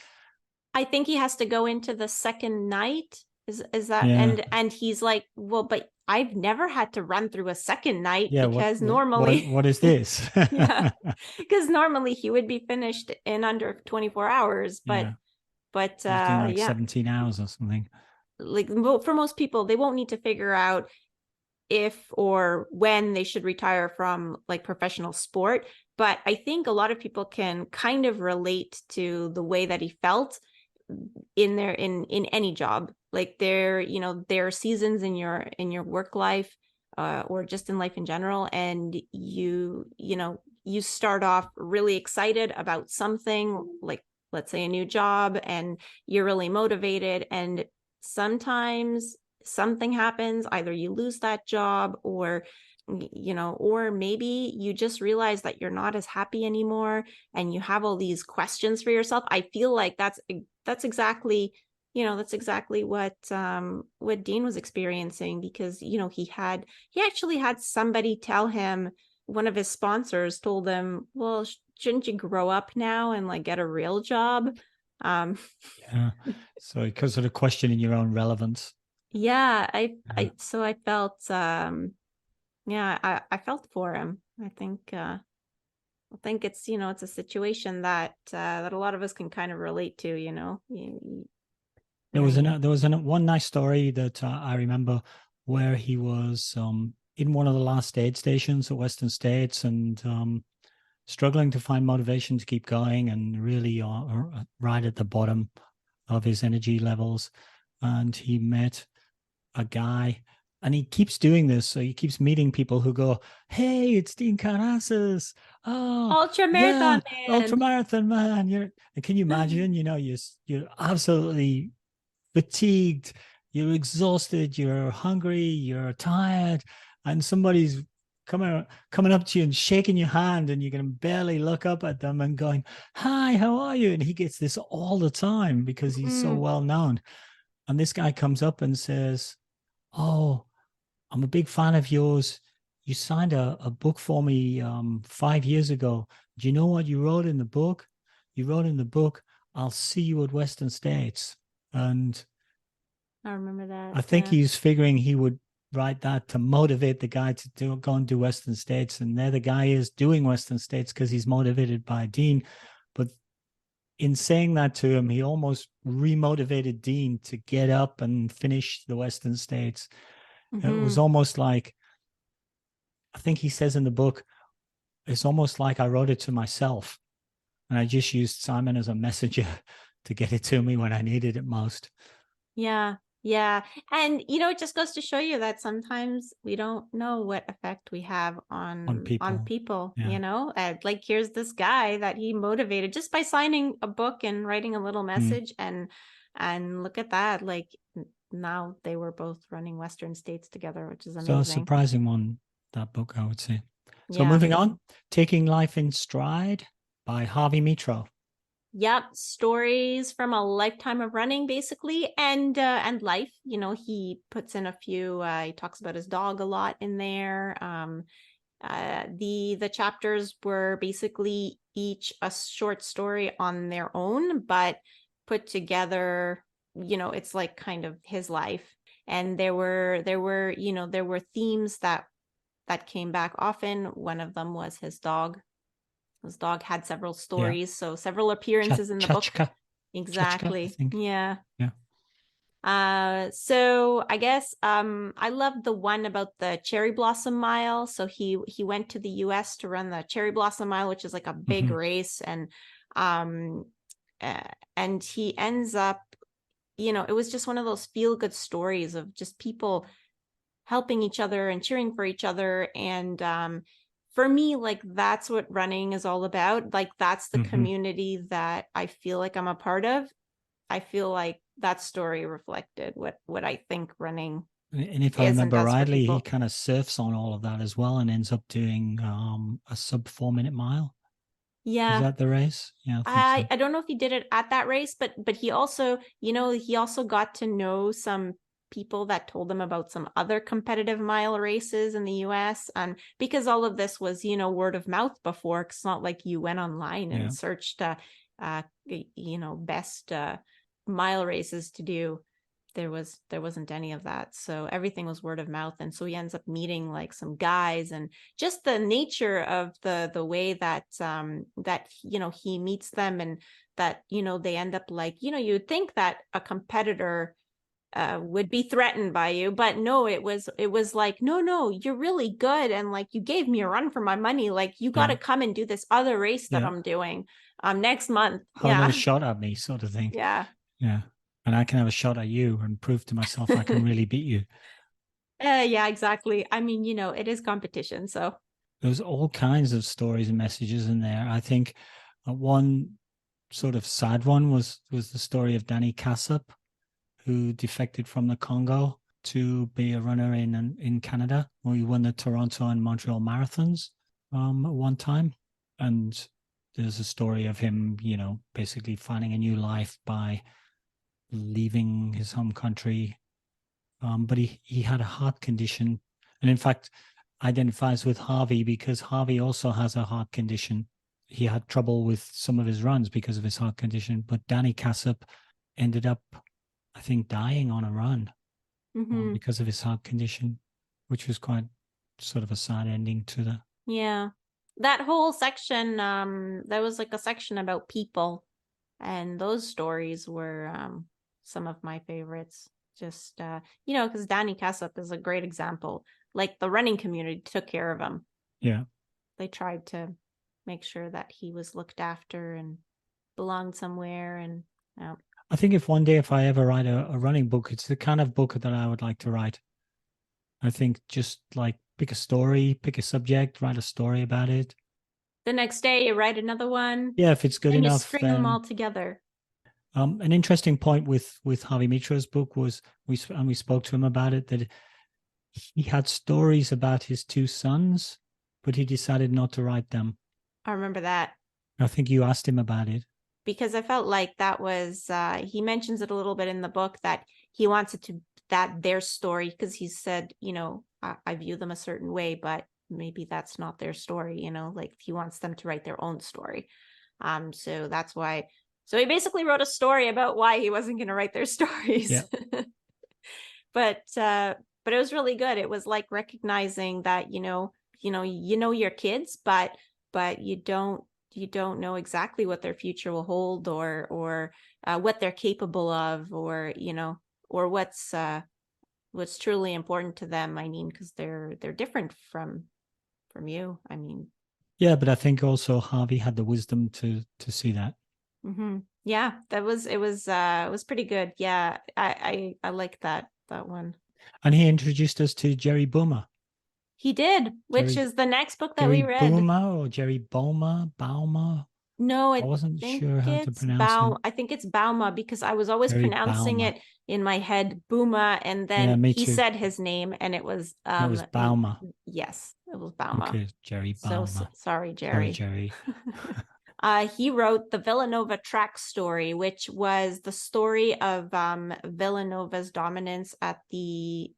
S2: I think he has to go into the second night. Is that
S1: Yeah.
S2: and he's like, well, but I've never had to run through a second night,
S1: Yeah,
S2: because normally
S1: what is this?
S2: yeah, because normally he would be finished in under 24 hours, but
S1: yeah. He's doing like
S2: yeah,
S1: 17 hours or something.
S2: like for most people, they won't need to figure out if or when they should retire from like professional sport. But I think a lot of people can kind of relate to the way that he felt in any job. Like there are seasons in your work life, or just in life in general, and you start off really excited about something, like let's say a new job, and you're really motivated, and sometimes something happens, either you lose that job, or maybe you just realize that you're not as happy anymore, and you have all these questions for yourself. I feel like that's exactly what Dean was experiencing, because he actually had somebody tell him, one of his sponsors told him, well, shouldn't you grow up now and like get a real job?
S1: Yeah. So because of the questioning your own relevance.
S2: Yeah, I felt I felt for him. I think it's it's a situation that that a lot of us can kind of relate to.
S1: There was one nice story that I remember, where he was in one of the last aid stations at Western States, and struggling to find motivation to keep going, and really right at the bottom of his energy levels. And he met a guy, and he keeps doing this. So he keeps meeting people who go, hey, it's Dean Karnazes. Oh,
S2: ultra marathon man.
S1: ultra marathon man. And can you imagine, you're absolutely fatigued, you're exhausted, you're hungry, you're tired, and somebody's coming up to you and shaking your hand, and you can barely look up at them and going, hi, how are you? And he gets this all the time because he's so well known. And this guy comes up and says, oh, I'm a big fan of yours. You signed a book for me 5 years ago. Do you know what you wrote in the book? You wrote in the book, I'll see you at Western States. And
S2: I remember that.
S1: I think he's figuring he would write that to motivate the guy to go and do Western States. And there the guy is doing Western States because he's motivated by Dean. But in saying that to him, he almost remotivated Dean to get up and finish the Western States. Mm-hmm. It was almost like, I think he says in the book, it's almost like I wrote it to myself. and I just used Simon as a messenger to get it to me when I needed it most.
S2: Yeah. Yeah. And, it just goes to show you that sometimes we don't know what effect we have on people,
S1: Yeah.
S2: Like here's this guy that he motivated just by signing a book and writing a little message, and look at that. Like now they were both running Western states together, which is amazing.
S1: So a surprising one, that book, I would say. So
S2: Yeah.
S1: moving on, Taking Life in Stride by Harvey Mitro.
S2: Yep, stories from a lifetime of running, basically, and life. He puts in a few. He talks about his dog a lot in there. The chapters were basically each a short story on their own, but put together. It's like kind of his life, and there were themes that came back often. One of them was his dog. His dog had several stories, so several appearances in the book. Exactly.
S1: I think.
S2: Yeah.
S1: Yeah.
S2: So I guess I loved the one about the cherry blossom mile. So he went to the US to run the cherry blossom mile, which is like a big race, and he ends up, it was just one of those feel good stories of just people helping each other and cheering for each other. And for me, like that's what running is all about. Like that's the community that I feel like I'm a part of. I feel like that story reflected what I think running.
S1: And if I remember rightly, he kind of surfs on all of that as well and ends up doing a sub 4-minute mile.
S2: Yeah.
S1: Is that the race? Yeah.
S2: I don't know if he did it at that race, but he also, he also got to know some people that told him about some other competitive mile races in the US. And because all of this was, word of mouth before, it's not like you went online and searched, best mile races to do. There wasn't any of that. So everything was word of mouth. And so he ends up meeting like some guys, and just the nature of the way that, he meets them, and that, they end up like, you would think that a competitor would be threatened by you, but no, it was like, no, you're really good, and like you gave me a run for my money, like you got to come and do this other race that I'm doing next month.
S1: Have another shot at me, sort of thing.
S2: Yeah
S1: And I can have a shot at you and prove to myself I can really beat you.
S2: Yeah, exactly. I mean, it is competition, so
S1: there's all kinds of stories and messages in there. I think one sort of sad one was the story of Danny Cassap, who defected from the Congo to be a runner in Canada. He won the Toronto and Montreal marathons at one time. And there's a story of him, basically finding a new life by leaving his home country. But he had a heart condition. And in fact, identifies with Harvey because Harvey also has a heart condition. He had trouble with some of his runs because of his heart condition. But Danny Cassap ended up, I think, dying on a run because of his heart condition, which was quite sort of a sad ending to the.
S2: Yeah. That whole section, there was like a section about people, and those stories were some of my favorites. Just, because Danny Cassap is a great example. Like the running community took care of him.
S1: Yeah.
S2: They tried to make sure that he was looked after and belonged somewhere. And
S1: I think if I ever write a running book, it's the kind of book that I would like to write. I think just like pick a story, pick a subject, write a story about it.
S2: The next day you write another one.
S1: Yeah, if it's good enough,
S2: you string them all together.
S1: An interesting point with Harvey Mitro's book was we spoke to him about it, that he had stories about his two sons, but he decided not to write them.
S2: I remember that.
S1: I think you asked him about it.
S2: Because I felt like that was, he mentions it a little bit in the book, that he wants it to, that their story, because he said, I view them a certain way, but maybe that's not their story, like he wants them to write their own story. So that's why. So he basically wrote a story about why he wasn't going to write their stories.
S1: Yeah.
S2: But it was really good. It was like recognizing that, you know your kids, but you don't know exactly what their future will hold, or what they're capable of, or what's truly important to them. I mean, because they're different from you. I mean,
S1: Yeah, but I think also Harvey had the wisdom to see that.
S2: Yeah, it was pretty good. Yeah, I like that one.
S1: And he introduced us to Jerry Bouma.
S2: He did, which
S1: Jerry
S2: is the next book that we
S1: Jerry
S2: read.
S1: Bouma or Jerry Bauma.
S2: No,
S1: I
S2: I
S1: wasn't
S2: think
S1: sure how to
S2: it's
S1: pronounce it.
S2: I think it's Bouma because I was always
S1: Jerry
S2: pronouncing
S1: Bauma.
S2: it in my head Bouma, and
S1: Yeah,
S2: then
S1: me
S2: he
S1: too.
S2: said his name, and it was
S1: It was Bauma.
S2: yes, it was Bouma.
S1: Okay, Jerry
S2: So
S1: Bauma.
S2: sorry,
S1: Sorry,
S2: Jerry.
S1: Jerry.
S2: He wrote the Villanova track story, which was the story of Villanova's dominance at the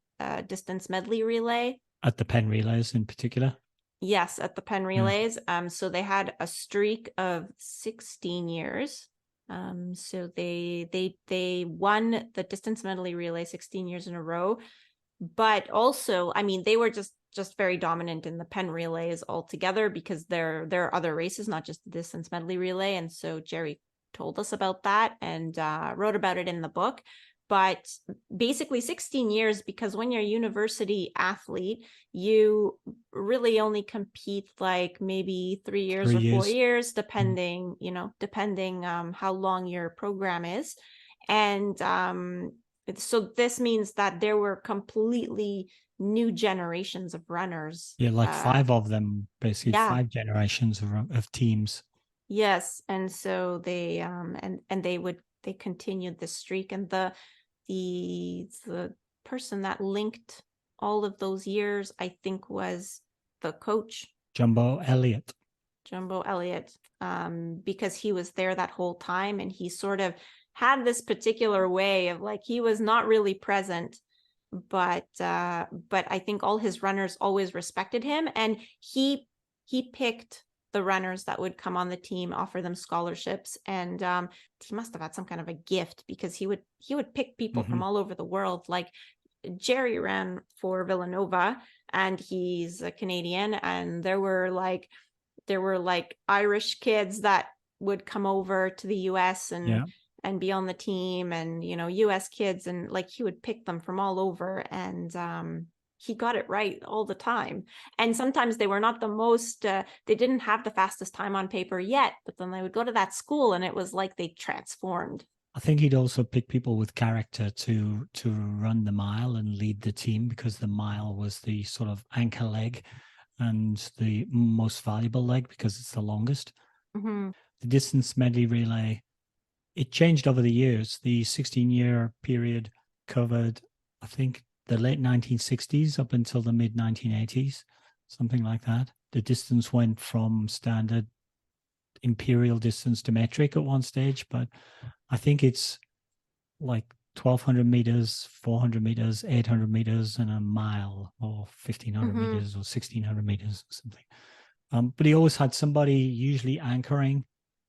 S2: distance medley relay.
S1: At the pen relays in particular.
S2: Yes, at the pen
S1: Yeah.
S2: relays. So they had a streak of 16 years. So they won the distance medley relay 16 years in a row. But also, I mean, they were just very dominant in the pen relays altogether because there are other races, not just the distance medley relay. And so Jerry told us about that and wrote about it in the book. But basically 16 years, because when you're a university athlete, you really only compete like maybe 3 years
S1: 3
S2: or 4
S1: years.
S2: years, depending, depending how long your program is. And so this means that there were completely new generations of runners.
S1: Yeah, like 5 of them, basically
S2: Yeah.
S1: 5 generations of teams.
S2: Yes, and so they and they continued the streak, and the person that linked all of those years, I think, was the coach
S1: Jumbo Elliott.
S2: Jumbo Elliott, because he was there that whole time, and he sort of had this particular way of like he was not really present, but I think all his runners always respected him, and he picked the runners that would come on the team, offer them scholarships, and he must have had some kind of a gift because he would pick people from all over the world. Like Jerry ran for Villanova, and he's a Canadian, and there were like Irish kids that would come over to the US and be on the team, and US kids, and like he would pick them from all over, and he got it right all the time. And sometimes they were not the most they didn't have the fastest time on paper yet, but then they would go to that school and it was like they transformed.
S1: I think he'd also pick people with character to run the mile and lead the team, because the mile was the sort of anchor leg and the most valuable leg because it's the longest.
S2: Mm-hmm.
S1: The distance medley relay, it changed over the years. The 16-year period covered, I think, the late 1960s up until the mid 1980s, something like that. The distance went from standard imperial distance to metric at one stage, but I think it's like 1200 meters, 400 meters, 800 meters, and a mile, or 1500 meters, or 1600 meters, or something. But he always had somebody usually anchoring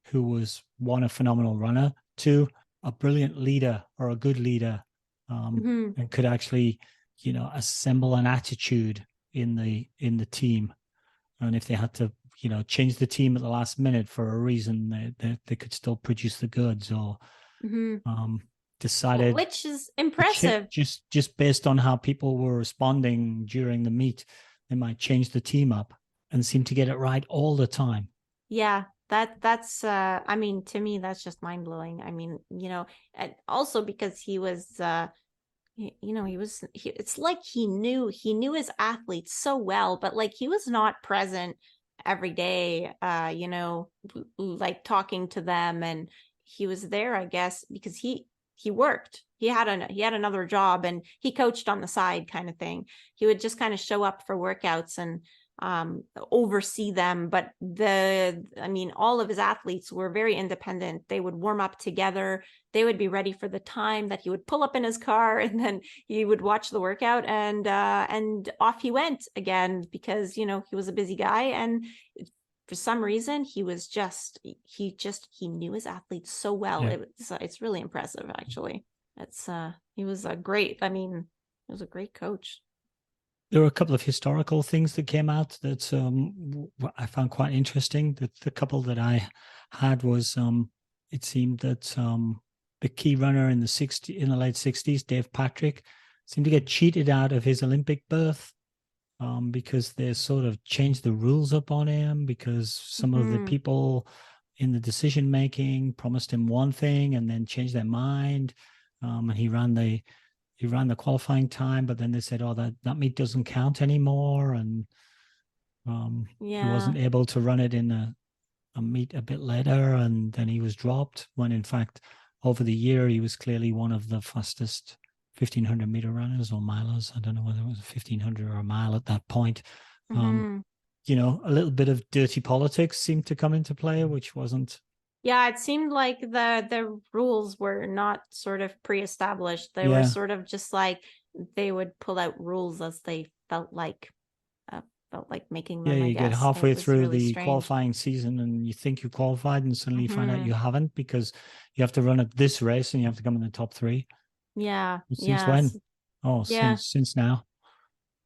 S1: who was, one, a phenomenal runner, two, a brilliant leader or a good leader, and could actually, assemble an attitude in the team. And if they had to, change the team at the last minute for a reason, they could still produce the goods, or decided,
S2: which is impressive.
S1: Just based on how people were responding during the meet, they might change the team up and seem to get it right all the time.
S2: Yeah, that's I mean, to me that's just mind-blowing. I mean, and also because he was it's like he knew his athletes so well, but like he was not present every day, like talking to them, and he was there, I guess, because he worked. He had another job, and he coached on the side, kind of thing. He would just kind of show up for workouts and oversee them. But all of his athletes were very independent. They would warm up together. They would be ready for the time that he would pull up in his car, and then he would watch the workout, and off he went again, because he was a busy guy, and for some reason he knew his athletes so well. Yeah. It's really impressive, actually. He was a great coach.
S1: There were a couple of historical things that came out that I found quite interesting. The couple that I had was, it seemed that the key runner in the late 60s, Dave Patrick, seemed to get cheated out of his Olympic berth because they sort of changed the rules up on him because some of the people in the decision making promised him one thing and then changed their mind. And he ran the qualifying time, but then they said, "Oh, that meet doesn't count anymore," and he wasn't able to run it in a meet a bit later, and then he was dropped. When in fact, over the year, he was clearly one of the fastest 1500 meter runners or milers. I don't know whether it was 1500 or a mile at that point. You know, a little bit of dirty politics seemed to come into play, which wasn't.
S2: Yeah, it seemed like the rules were not sort of pre-established. They were sort of just like they would pull out rules as they felt like making them.
S1: Yeah,
S2: I
S1: you
S2: guess
S1: get halfway through
S2: really
S1: the
S2: strange.
S1: qualifying season and you think you qualified, and suddenly you find out you haven't because you have to run at this race and you have to come in the top 3.
S2: Yeah.
S1: Since when? Oh, since now.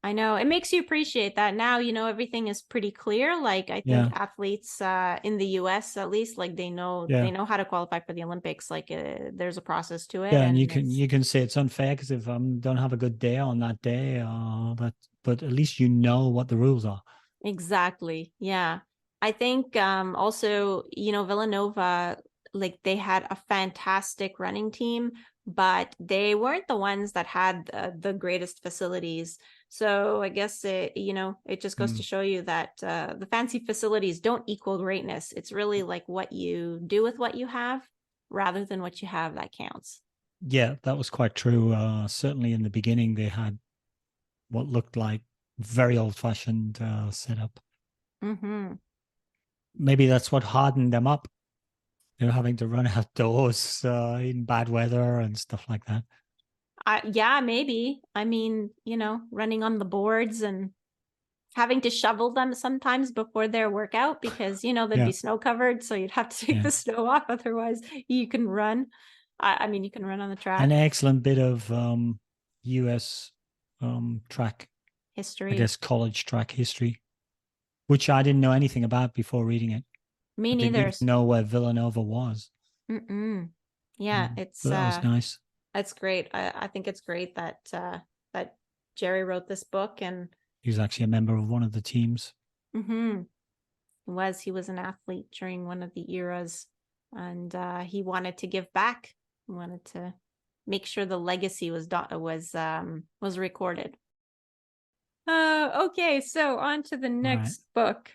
S2: I know. It makes you appreciate that now, you know, everything is pretty clear. Like I think athletes in the US at least, like they know how to qualify for the Olympics. Like there's a process to it.
S1: Yeah, and you can say it's unfair because if I don't have a good day on that day, but at least you know what the rules are.
S2: Exactly. Yeah. I think also, you know, Villanova, like they had a fantastic running team, but they weren't the ones that had the greatest facilities. So I guess you know, it just goes to show you that the fancy facilities don't equal greatness. It's really like what you do with what you have rather than what you have that counts.
S1: Yeah, that was quite true. Certainly in the beginning, they had what looked like very old-fashioned setup. Maybe that's what hardened them up. They're having to run outdoors in bad weather and stuff like that.
S2: Yeah, maybe. I mean, you know, running on the boards and having to shovel them sometimes before their workout because, you know, they'd be snow covered. So you'd have to take the snow off. Otherwise, you can run. I mean, you can run on the track.
S1: An excellent bit of US track
S2: history.
S1: I guess college track history, which I didn't know anything about before reading it.
S2: Me neither.
S1: Didn't even know where Villanova was.
S2: Yeah, it's
S1: that was nice.
S2: That's great. I think it's great that that Jerry wrote this book, and
S1: he was actually a member of one of the teams.
S2: He was an athlete during one of the eras, and he wanted to give back. He wanted to make sure the legacy was recorded. Okay, so on to the next book.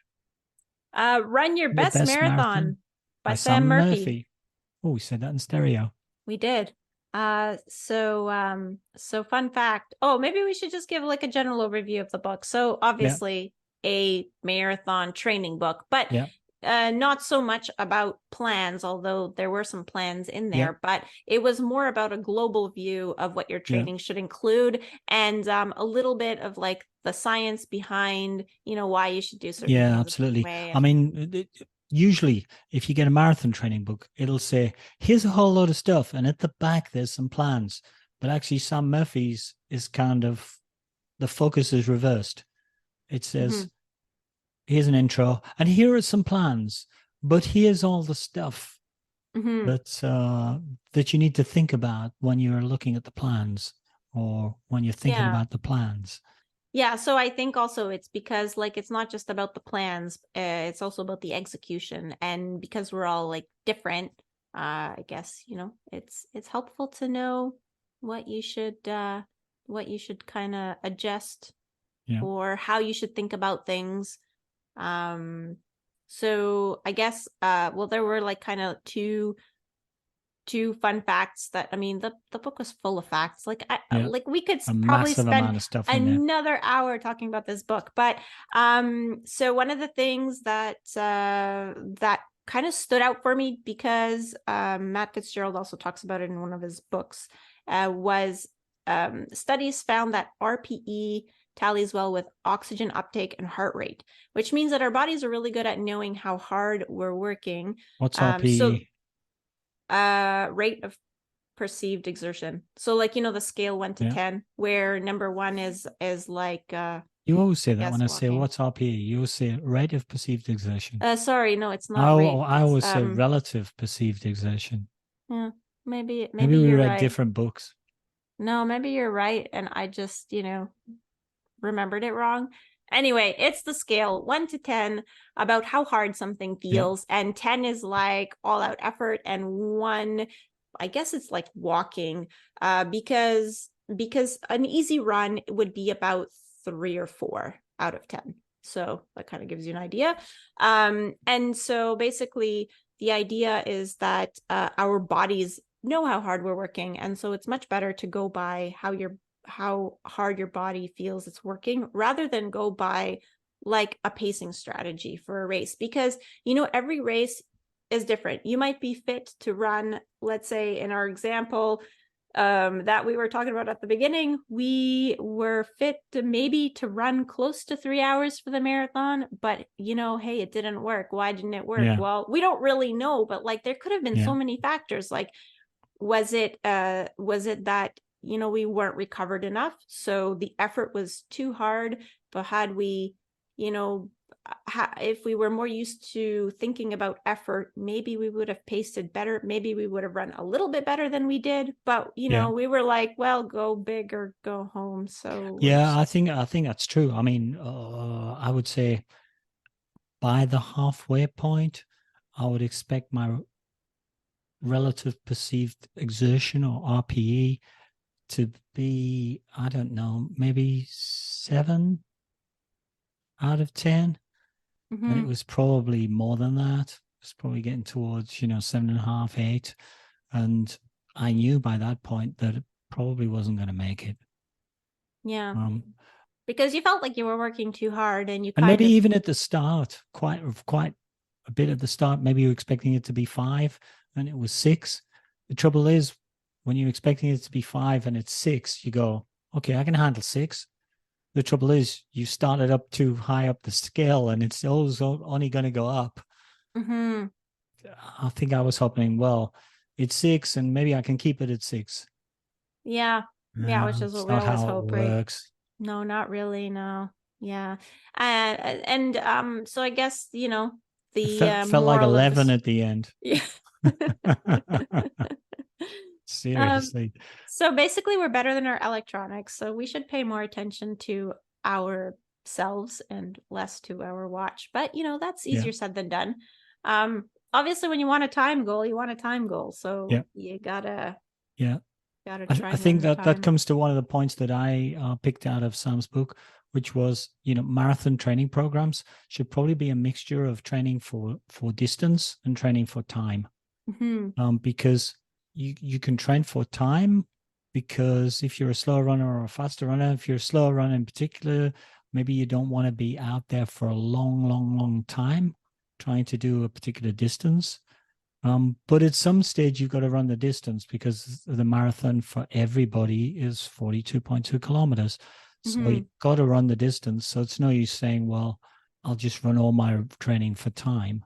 S2: Run Your Best Marathon by Sam Murphy.
S1: Oh, we said that in stereo.
S2: We did. So fun fact. Oh, maybe we should just give like a general overview of the book. So obviously a marathon training book, but not so much about plans, although there were some plans in there, but it was more about a global view of what your training should include, and a little bit of like the science behind, you know, why you should do certain things.
S1: Absolutely. I mean, usually if you get a marathon training book, it'll say, here's a whole load of stuff, and at the back there's some plans. But actually Sam Murphy's is kind of, the focus is reversed. It says, here's an intro, and here are some plans, but here's all the stuff that you need to think about when you're looking at the plans, or when you're thinking about the plans.
S2: Yeah, so I think also it's because like it's not just about the plans, it's also about the execution, and because we're all like different, I guess, you know, it's helpful to know what you should kind of adjust, or how you should think about things. So I guess well, there were like kind of two fun facts that, I mean, the book was full of facts. Like like we could probably spend another hour talking about this book. But so one of the things that that kind of stood out for me, because Matt Fitzgerald also talks about it in one of his books, was studies found that RPE tallies well with oxygen uptake and heart rate, which means that our bodies are really good at knowing how hard we're working.
S1: What's RPE?
S2: Rate of perceived exertion. So like, you know, the scale 1 to 10, where number 1 is like
S1: you always say that when I say what's RPE, you always say rate of perceived exertion.
S2: Sorry, no, it's not.
S1: I always say relative perceived exertion.
S2: Yeah, maybe
S1: we
S2: you're
S1: read
S2: right.
S1: different books.
S2: No, maybe you're right, and I just, you know, remembered it wrong. Anyway, it's the scale 1 to 10 about how hard something feels. And 10 is like all out effort. And 1, I guess it's like walking, because an easy run would be about 3 or 4 out of 10. So that kind of gives you an idea. And so basically the idea is that our bodies know how hard we're working. And so it's much better to go by how hard your body feels it's working, rather than go by like a pacing strategy for a race, because every race is different. You might be fit to run, let's say in our example that we were talking about at the beginning, we were fit to run close to 3 hours for the marathon, but hey, it didn't work. Why didn't it work? Well, we don't really know, but like there could have been so many factors. Like was it that we weren't recovered enough, so the effort was too hard? But had we if we were more used to thinking about effort, maybe we would have paced it better. Maybe we would have run a little bit better than we did. But we were like, well, go big or go home. So
S1: I think that's true. I mean, I would say by the halfway point, I would expect my relative perceived exertion, or RPE, to be, I don't know, maybe 7 out of 10.
S2: Mm-hmm.
S1: And it was probably more than that. It was probably getting towards 7.5, 8. And I knew by that point that it probably wasn't going to make it.
S2: Because you felt like you were working too hard, and
S1: maybe even at the start, quite a bit at the start, maybe you were expecting it to be 5 and it was 6. The trouble is, when you're expecting it to be 5 and it's 6, you go, okay, I can handle 6. The trouble is, you started up too high up the scale, and it's always only going to go up.
S2: Mm-hmm.
S1: I think I was hoping, well, it's 6, and maybe I can keep it at 6.
S2: Yeah, which is what we always hope, right?
S1: Works.
S2: No, not really. No. Yeah. And so I guess, the
S1: it felt like 11 at the end.
S2: Yeah.
S1: Seriously.
S2: So basically we're better than our electronics. So we should pay more attention to ourselves and less to our watch. But that's easier said than done. Obviously when you want a time goal, you want a time goal. So you gotta try.
S1: I think that comes to one of the points that I picked out of Sam's book, which was, marathon training programs should probably be a mixture of training for distance and training for time.
S2: Mm-hmm.
S1: Because you can train for time, because if you're a slow runner or a faster runner, if you're a slow runner in particular, maybe you don't want to be out there for a long time trying to do a particular distance. But at some stage, you've got to run the distance, because the marathon for everybody is 42.2 kilometers. So you've got to run the distance. So it's no use saying, well, I'll just run all my training for time.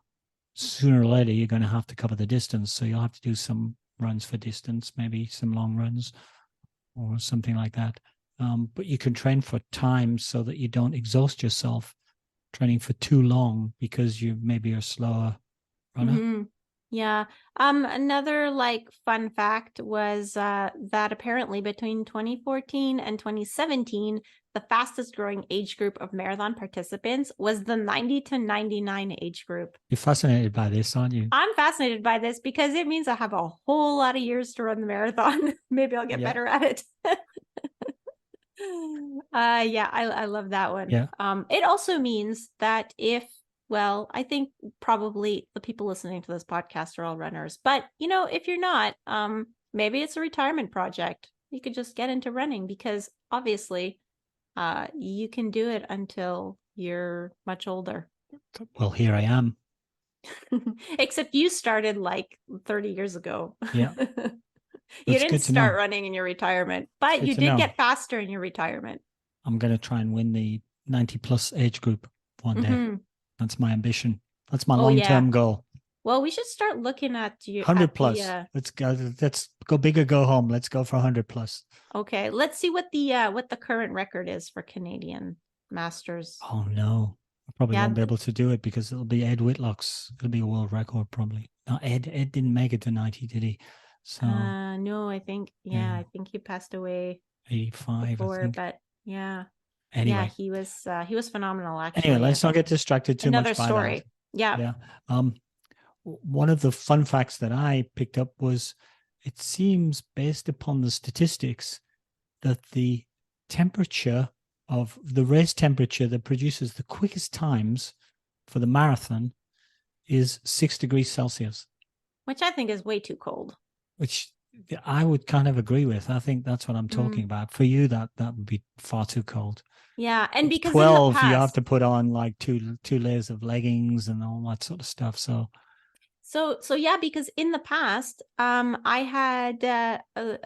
S1: Sooner or later, you're going to have to cover the distance. So you'll have to do some runs for distance, maybe some long runs or something like that. But you can train for time so that you don't exhaust yourself training for too long, because you maybe are a slower runner.
S2: Mm-hmm. Yeah. Another fun fact was that apparently between 2014 and 2017, the fastest growing age group of marathon participants was the 90 to 99 age group.
S1: You're fascinated by this, aren't you?
S2: I'm fascinated by this because it means I have a whole lot of years to run the marathon. Maybe I'll get better at it. I love that one.
S1: Yeah.
S2: It also means that I think probably the people listening to this podcast are all runners, but if you're not, maybe it's a retirement project. You could just get into running, because obviously, you can do it until you're much older.
S1: Well, here I am.
S2: Except you started 30 years ago.
S1: Yeah.
S2: You didn't start running in your retirement, but you did get faster in your retirement.
S1: I'm going to try and win the 90 plus age group one day. That's my ambition. That's my long-term goal.
S2: Well, we should start looking at you
S1: 100 plus. Let's go big or go home. Let's go for 100 plus.
S2: Okay, let's see what the current record is for Canadian Masters.
S1: Oh no, I probably won't be able to do it, because it'll be Ed Whitlock's. It'll be a world record probably. No, Ed didn't make it to 90, did he? So
S2: no, I think I think he passed away
S1: 85
S2: before,
S1: I think.
S2: but yeah. Yeah,
S1: Anyway,
S2: he was phenomenal
S1: anyway,
S2: actually.
S1: let's not get distracted too
S2: Another
S1: much by that.
S2: story. Yeah.
S1: Yeah. One of the fun facts that I picked up was it seems, based upon the statistics, that the temperature of the race temperature that produces the quickest times for the marathon is 6 degrees Celsius,
S2: Which I think is way too cold.
S1: which I would kind of agree with. I think that's what I'm talking about. For you, that would be far too cold.
S2: Yeah, and because in the
S1: 12, you have
S2: past,
S1: to put on like two layers of leggings and all that sort of stuff.
S2: so yeah, because in the past, I had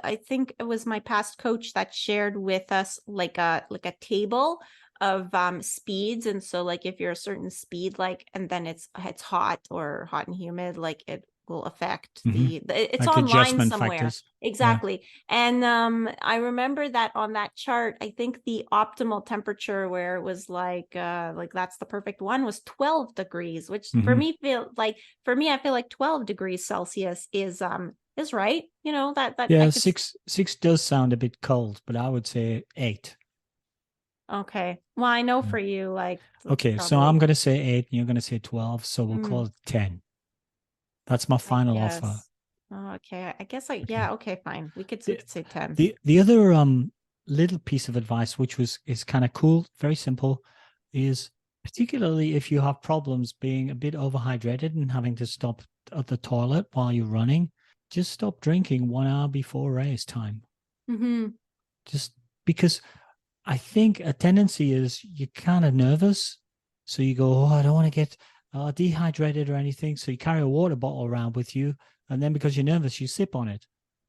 S2: I think it was my past coach that shared with us like a table of speeds, and so like if you're a certain speed, like, and then it's hot or hot and humid, like it will affect it's
S1: like
S2: online
S1: adjustment
S2: somewhere.
S1: factors.
S2: Exactly. And I remember that on that chart, I think the optimal temperature where it was like that's the perfect one was 12 degrees, which for me I feel like 12 degrees Celsius is right. You know, that
S1: Yeah,
S2: I could.
S1: six does sound a bit cold, but I would say 8.
S2: Okay. Well, I know
S1: Yeah.
S2: for you, like that's
S1: Okay, so I'm
S2: probably,
S1: going to say 8 and you're going to say 12, so we'll call it 10. That's my
S2: I
S1: final offer.
S2: guess. Oh, okay. I guess
S1: Okay.
S2: yeah, okay, fine. We could say 10.
S1: The other little piece of advice, which is kind of cool, very simple, is particularly if you have problems being a bit overhydrated and having to stop at the toilet while you're running, just stop drinking 1 hour before race time.
S2: Mm-hmm.
S1: Just because I think a tendency is you're kind of nervous. So you go, oh, I don't want to get dehydrated or anything. So you carry a water bottle around with you. And then because you're nervous, you sip on it.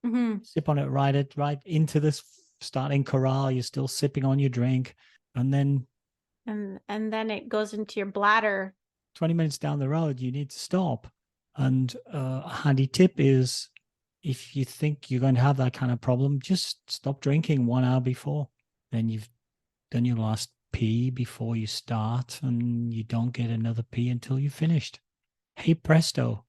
S2: Mm-hmm.
S1: Sip on it right into this starting corral. You're still sipping on your drink. And then
S2: And then it goes into your bladder.
S1: 20 minutes down the road, you need to stop. And a handy tip is if you think you're going to have that kind of problem, just stop drinking 1 hour before. Then you've done your last pee before you start, and you don't get another pee until you've finished. Hey, presto.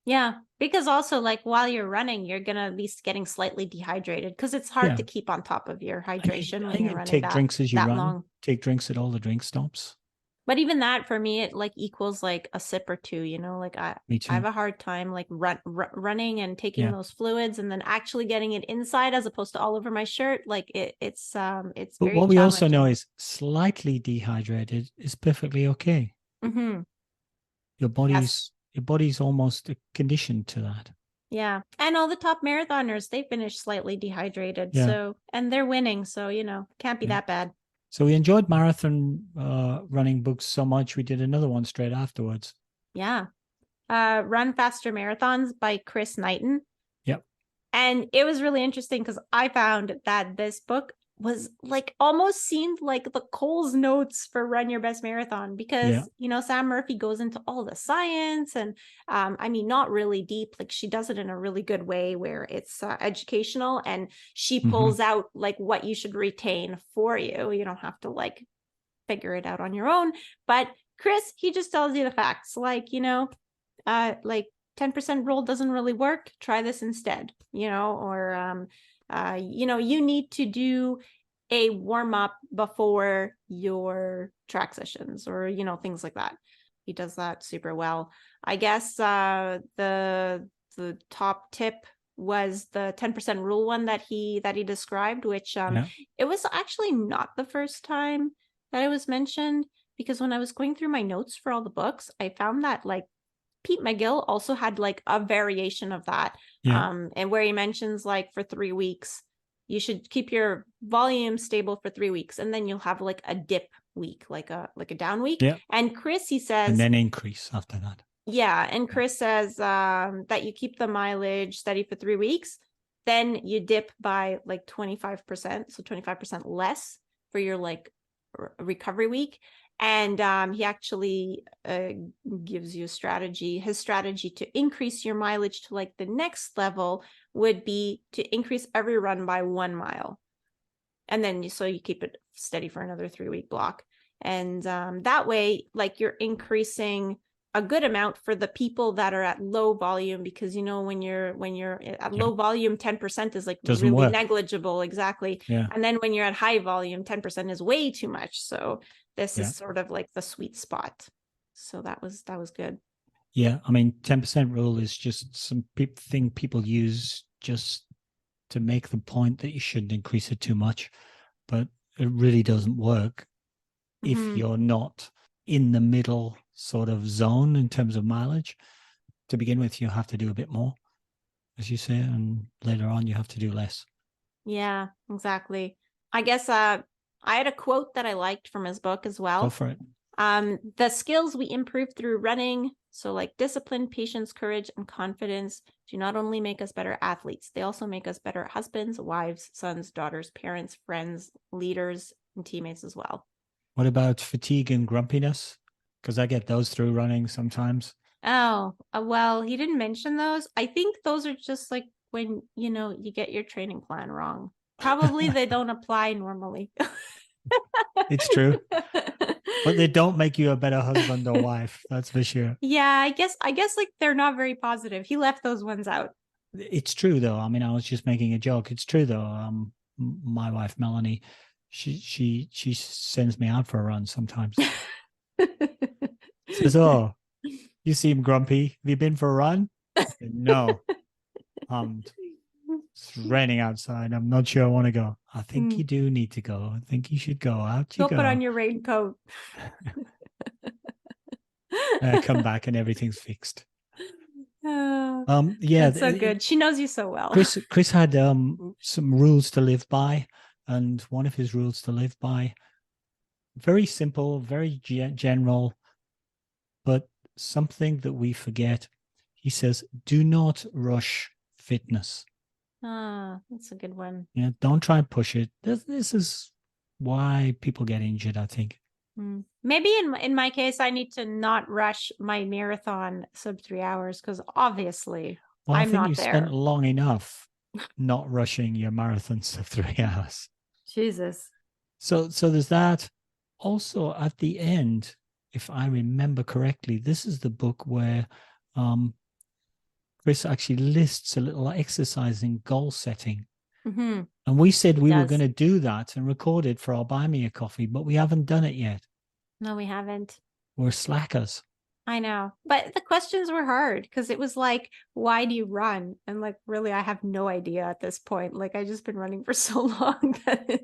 S2: Yeah, because also like while you're running, you're gonna be getting slightly dehydrated because it's hard
S1: Yeah.
S2: to keep on top of your
S1: And
S2: hydration when
S1: you
S2: you're
S1: can
S2: running
S1: take drinks as you
S2: that
S1: run,
S2: long.
S1: take drinks at all the drink stops.
S2: But even that for me, it like equals like a sip or two, you know, like
S1: Me
S2: I have
S1: too.
S2: a hard time like running and taking
S1: Yeah.
S2: those fluids and then actually getting it inside as opposed to all over my shirt. Like it's
S1: But
S2: very
S1: what we also know
S2: challenging.
S1: is slightly dehydrated is perfectly okay.
S2: Mm-hmm.
S1: Your
S2: Yes.
S1: body's almost conditioned to that.
S2: Yeah. And all the top marathoners, they finish slightly dehydrated.
S1: Yeah.
S2: So, and they're winning. So, you know, can't be
S1: Yeah.
S2: that bad.
S1: So we enjoyed marathon running books so much, we did another one straight afterwards.
S2: Yeah. Run Faster Marathons by Knighton.
S1: Yep.
S2: And it was really interesting because I found that this book was like almost seemed like the Cole's notes for Run Your Best Marathon because, you know, Sam Murphy goes into all the science and I mean, not really deep. Like she does it in a really good way where it's educational and she pulls out like what you should retain for you. You don't have to like figure it out on your own. But Chris, he just tells you the facts like, you know, like 10% rule doesn't really work, try this instead, you know, or you know, you need to do a warm up before your track sessions or, you know, things like that. He does that super well. I guess the top tip was the 10% rule one that he described, which it was actually not the first time that it was mentioned, because when I was going through my notes for all the books, I found that like Pete Magill also had like a variation of that. And where he mentions like for 3 weeks, you should keep your volume stable for 3 weeks. And then you'll have like a dip week, like a down week.
S1: Yeah.
S2: And Chris, he says,
S1: and then increase after that.
S2: Yeah. And Chris says that you keep the mileage steady for 3 weeks. Then you dip by like 25%. So 25% less for your like recovery week. And he actually gives you a strategy. His strategy to increase your mileage to like the next level would be to increase every run by 1 mile. And then so you keep it steady for another 3-week block. And that way, like you're increasing a good amount for the people that are at low volume, because when you're at low volume, 10% is like
S1: Doesn't
S2: really
S1: work.
S2: negligible. Exactly.
S1: Yeah.
S2: And then when you're at high volume, 10% is way too much. So this
S1: Yeah.
S2: is sort of like the sweet spot. So that was good.
S1: Yeah. I mean, 10% rule is just some thing people use just to make the point that you shouldn't increase it too much, but it really doesn't work if you're not in the middle sort of zone in terms of mileage. To begin with, you have to do a bit more, as you say, and later on you have to do less.
S2: Yeah, exactly. I guess I had a quote that I liked from his book as well.
S1: Go for it.
S2: The skills we improve through running, so like discipline, patience, courage, and confidence, do not only make us better athletes, they also make us better husbands, wives, sons, daughters, parents, friends, leaders, and teammates as well.
S1: What about fatigue and grumpiness? Because I get those through running sometimes.
S2: Oh, well, he didn't mention those. I think those are just like when, you get your training plan wrong. Probably they don't apply normally.
S1: It's true. But they don't make you a better husband or wife. That's for sure.
S2: Yeah, I guess like they're not very positive. He left those ones out.
S1: It's true though. I mean, I was just making a joke. It's true though. My wife Melanie, she sends me out for a run sometimes. Says, "Oh, you seem grumpy. Have you been for a run?" No. It's raining outside. I'm not sure I want to go. I think you do need to go. I think you should go. Out you
S2: Go
S1: go.
S2: put on your raincoat.
S1: Come back and everything's fixed.
S2: Yeah,
S1: that's
S2: so good. She knows you so well.
S1: Chris had some rules to live by, and one of his rules to live by, very simple, very general, but something that we forget. He says, "Do not rush fitness."
S2: That's a good one.
S1: Yeah, don't try and push it. This is why people get injured, I think.
S2: Maybe in my case, I need to not rush my marathon sub 3 hours, because obviously I'm not
S1: you
S2: there.
S1: spent long enough not rushing your marathons of 3 hours.
S2: Jesus.
S1: So there's that. Also, at the end, if I remember correctly, this is the book where Chris actually lists a little exercising goal setting. And we said we were going to do that and record it for our Buy Me a Coffee, but we haven't done it yet.
S2: No, we haven't.
S1: We're slackers.
S2: I know. But the questions were hard, because it was like, why do you run? And like, really, I have no idea at this point. Like, I've just been running for so long that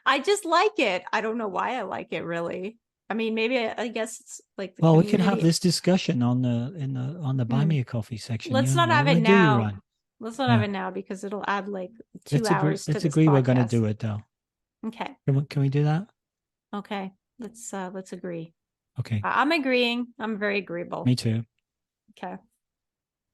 S2: I just like it. I don't know why I like it, really. I mean, maybe I guess it's like the
S1: we can have this discussion on the Buy Me a Coffee section.
S2: Let's not have it now. Let's not have it now, because it'll add like 2 hours to this podcast.
S1: Let's agree we're going to do it though.
S2: Okay.
S1: Can we do that?
S2: Okay. Let's agree.
S1: Okay.
S2: I'm agreeing. I'm very agreeable.
S1: Me too.
S2: Okay.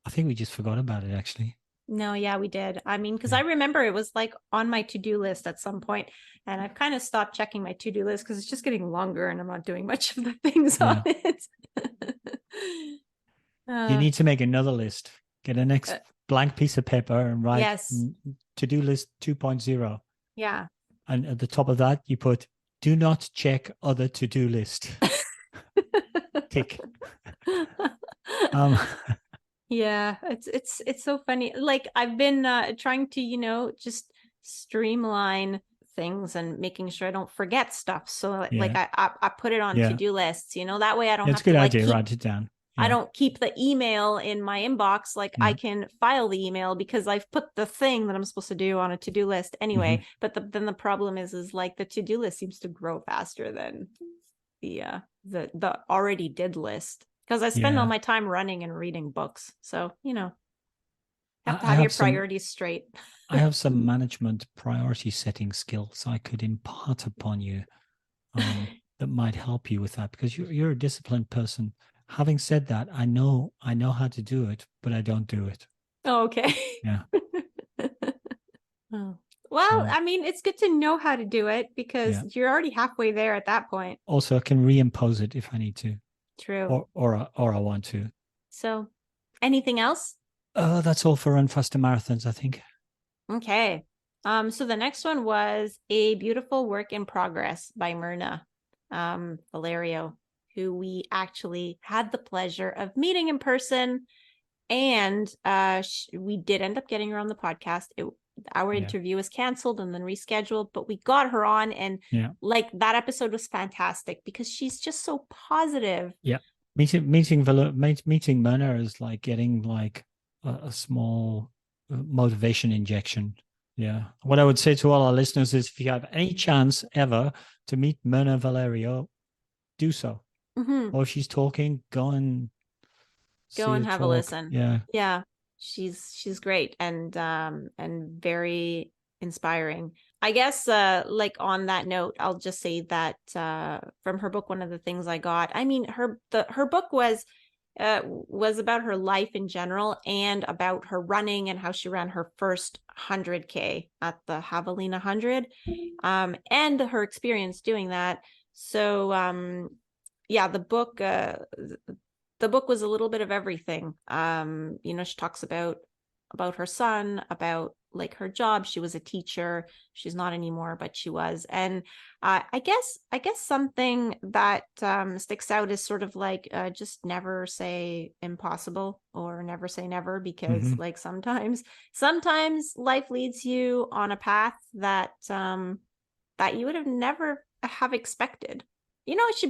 S1: I think we just forgot about it, actually.
S2: No, yeah, we did. I mean, because I remember it was like on my to-do list at some point, and I've kind of stopped checking my to-do list because it's just getting longer and I'm not doing much of the things on it.
S1: You need to make another list. Get a next blank piece of paper and write to-do list 2.0. Yeah. And at the top of that, you put, do not check other to-do list. Tick.
S2: Yeah, it's so funny. Like, I've been trying to, just streamline things and making sure I don't forget stuff. So like I put it on to-do lists, that way I don't have to. It's a good idea. Write it down. Yeah. I don't keep the email in my inbox. Like, I can file the email because I've put the thing that I'm supposed to do on a to-do list anyway. But then the problem is like the to-do list seems to grow faster than the already did list, because I spend all my time running and reading books. So, have to have your priorities straight. I have some management priority setting skills I could impart upon you that might help you with that, because you're a disciplined person. Having said that, I know how to do it, but I don't do it. Oh, okay. Yeah. Well, I mean, it's good to know how to do it, because you're already halfway there at that point. Also, I can reimpose it if I need to. True. Or I want to. So, anything else? That's all for Run Faster Marathons, I think. Okay. So the next one was A Beautiful Work in Progress by Mirna, Valerio, who we actually had the pleasure of meeting in person. And we did end up getting her on the podcast. Our interview was canceled and then rescheduled, but we got her on, and like that episode was fantastic because she's just so positive.
S1: Yeah, meeting Mirna is like getting like a small motivation injection. Yeah, what I would say to all our listeners is, if you have any chance ever to meet Mirna Valerio, do so. Or if she's talking, go and
S2: have a listen.
S1: Yeah.
S2: She's great and very inspiring. I guess like on that note, I'll just say that from her book, one of the things I got, I mean, her book was about her life in general and about her running and how she ran her first 100K at the Javelina 100, and her experience doing that. So yeah, the book was a little bit of everything. She talks about her son, about like her job. She was a teacher. She's not anymore, but she was. And I guess something that sticks out is sort of like just never say impossible or never say never, because like sometimes life leads you on a path that that you would have never have expected. She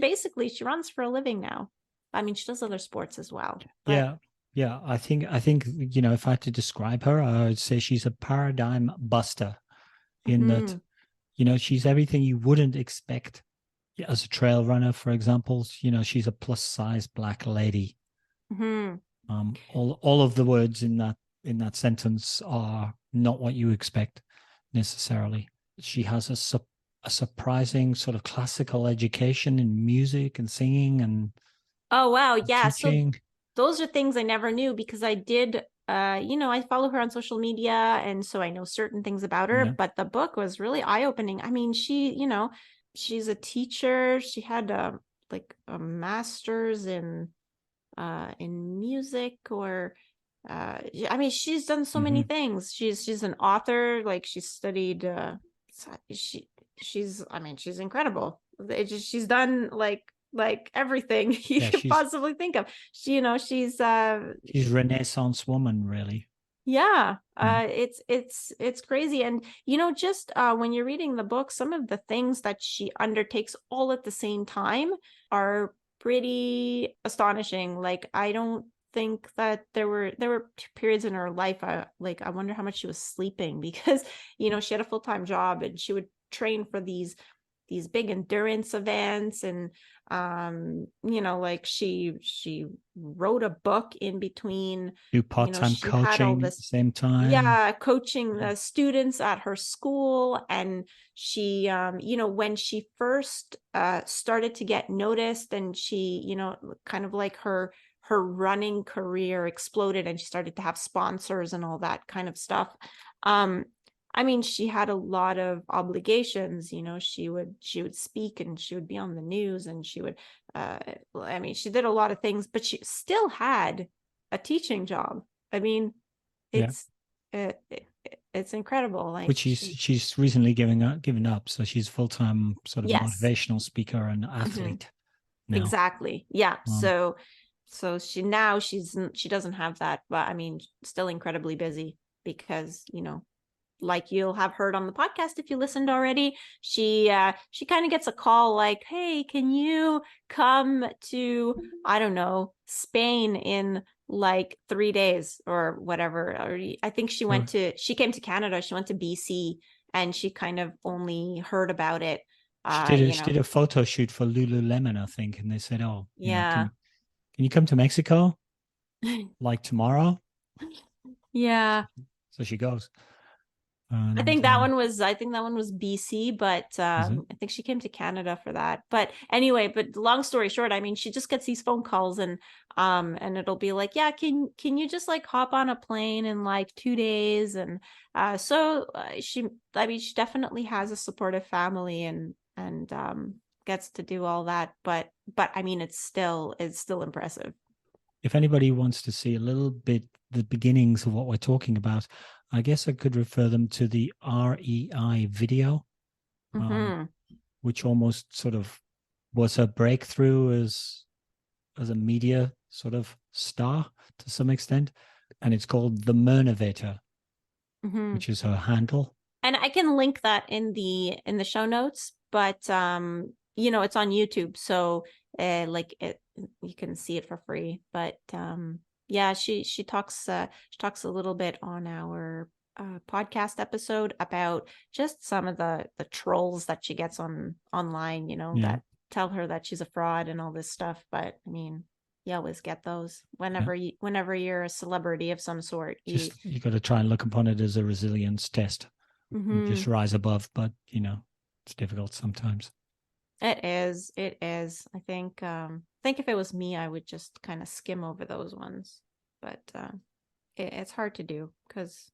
S2: runs for a living now. I mean, she does other sports as well.
S1: But... Yeah. I think, if I had to describe her, I would say she's a paradigm buster in that, she's everything you wouldn't expect as a trail runner, for example. She's a plus size Black lady. All of the words in that sentence are not what you expect necessarily. She has a surprising sort of classical education in music and singing and
S2: oh wow, yeah.
S1: teaching.
S2: So those are things I never knew, because I did I follow her on social media, and so I know certain things about her, but the book was really eye-opening. I mean, she's a teacher. She had a master's in music, or I mean, she's done so many things. She's an author. Like, she studied she's incredible. She's done like everything you could possibly think of. She's
S1: Renaissance woman, really.
S2: It's crazy. And just when you're reading the book, some of the things that she undertakes all at the same time are pretty astonishing. Like, I don't think that there were periods in her life I wonder how much she was sleeping, because she had a full-time job and she would train for these big endurance events, and she wrote a book in between,
S1: do part-time coaching at the same time,
S2: coaching the students at her school. And she when she first started to get noticed, and she kind of like her running career exploded, and she started to have sponsors and all that kind of stuff. I mean, she had a lot of obligations. She would speak, and she would be on the news, and she would she did a lot of things, but she still had a teaching job. I mean, it's incredible. Like,
S1: which she's recently given up, so she's full-time sort of motivational speaker and athlete now.
S2: Exactly. Yeah. So she doesn't have that, but I mean, still incredibly busy, because like you'll have heard on the podcast if you listened already, she kind of gets a call like, hey, can you come to, I don't know, Spain in like 3 days or whatever. Or I think she came to Canada, she went to BC, and she kind of only heard about it.
S1: She did a photo shoot for Lululemon, I think, and they said, oh,
S2: yeah,
S1: can you come to Mexico like tomorrow?
S2: Yeah.
S1: So she goes.
S2: I think that one was BC, but I think she came to Canada for that. But anyway, long story short, I mean, she just gets these phone calls, and it'll be like, yeah, can you just like hop on a plane in like 2 days? And she definitely has a supportive family, and gets to do all that. But I mean, it's still impressive.
S1: If anybody wants to see a little bit the beginnings of what we're talking about, I guess I could refer them to the REI video, which almost sort of was her breakthrough as a media sort of star to some extent, and it's called the Mirna, which is her handle.
S2: And I can link that in the show notes, but it's on YouTube, so you can see it for free. But yeah, she talks a little bit on our podcast episode about just some of the trolls that she gets online, that tell her that she's a fraud and all this stuff. But I mean, you always get those whenever you're a celebrity of some sort.
S1: You got to try and look upon it as a resilience test. Just rise above, but it's difficult sometimes.
S2: It is. I think if it was me, I would just kind of skim over those ones, but it's hard to do because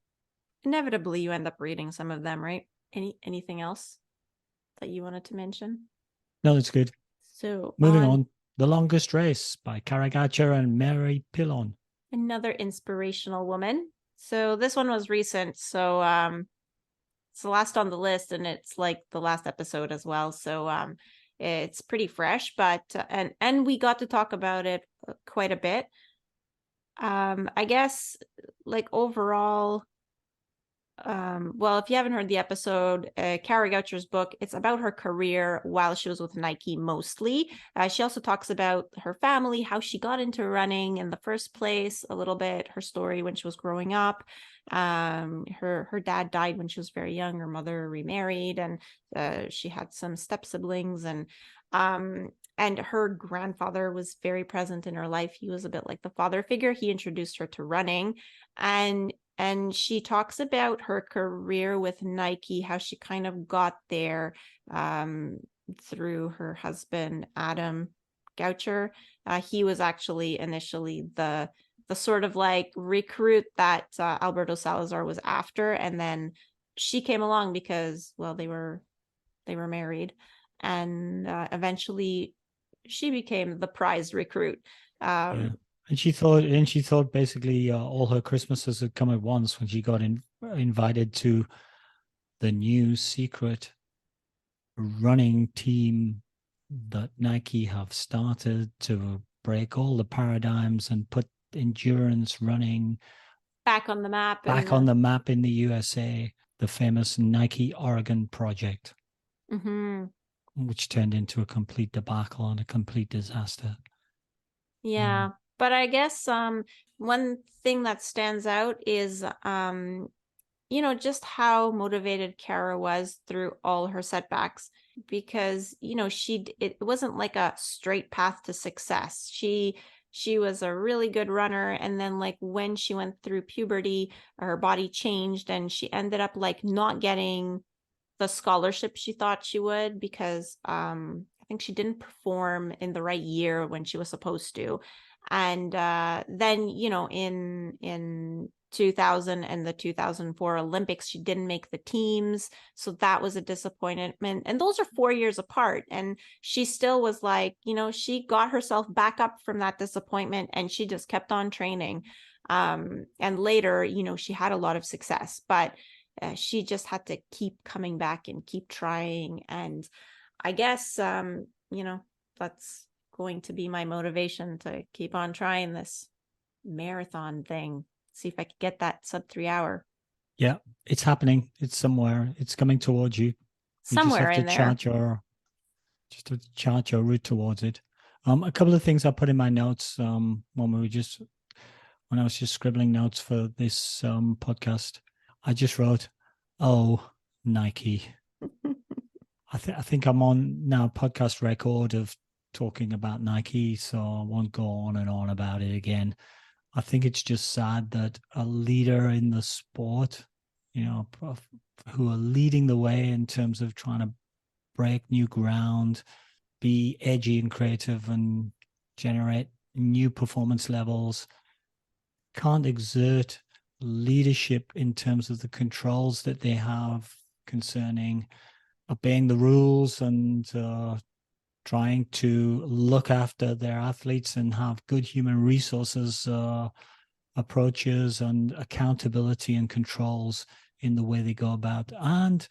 S2: inevitably you end up reading some of them, right? Anything else that you wanted to mention?
S1: No, it's good.
S2: So
S1: moving on, The Longest Race by Goucher and Mary Pilon.
S2: Another inspirational woman. So this one was recent. So it's the last on the list, and it's like the last episode as well. So it's pretty fresh, but and we got to talk about it quite a bit. I guess like overall, well, if you haven't heard the episode, Kara Goucher's book, it's about her career while she was with Nike mostly. She also talks about her family, how she got into running in the first place, a little bit, her story when she was growing up. Her dad died when she was very young. Her mother remarried, and she had some step siblings, and her grandfather was very present in her life. He was a bit like the father figure. He introduced her to running, and she talks about her career with Nike, how she kind of got there through her husband, Adam Goucher. He was actually initially the sort of like recruit that Alberto Salazar was after. And then she came along because, well, they were married. And eventually she became the prized recruit.
S1: And she thought basically all her Christmases had come at once when she got invited to the new secret running team that Nike have started to break all the paradigms and put endurance running
S2: back on the map
S1: in the USA, the famous Nike Oregon project, which turned into a complete debacle and a complete disaster.
S2: Yeah. But I guess one thing that stands out is, just how motivated Kara was through all her setbacks, because, it wasn't like a straight path to success. She was a really good runner. And then like when she went through puberty, her body changed and she ended up like not getting the scholarship she thought she would, because I think she didn't perform in the right year when she was supposed to. And then, in 2000 and the 2004 Olympics, she didn't make the teams. So that was a disappointment. And those are 4 years apart. And she still was like, she got herself back up from that disappointment and she just kept on training. And later, she had a lot of success, but she just had to keep coming back and keep trying. And I guess, that's going to be my motivation to keep on trying this marathon thing. See if I could get that sub 3 hour.
S1: Yeah, it's happening. It's somewhere. It's coming towards you.
S2: Somewhere in there.
S1: Just to chart your route towards it. A couple of things I put in my notes when I was just scribbling notes for this podcast. I just wrote, "Oh, Nike." I think I'm on now podcast record of talking about Nike, so I won't go on and on about it again. I think it's just sad that a leader in the sport, who are leading the way in terms of trying to break new ground, be edgy and creative and generate new performance levels, can't exert leadership in terms of the controls that they have concerning obeying the rules and trying to look after their athletes and have good human resources approaches and accountability and controls in the way they go about, and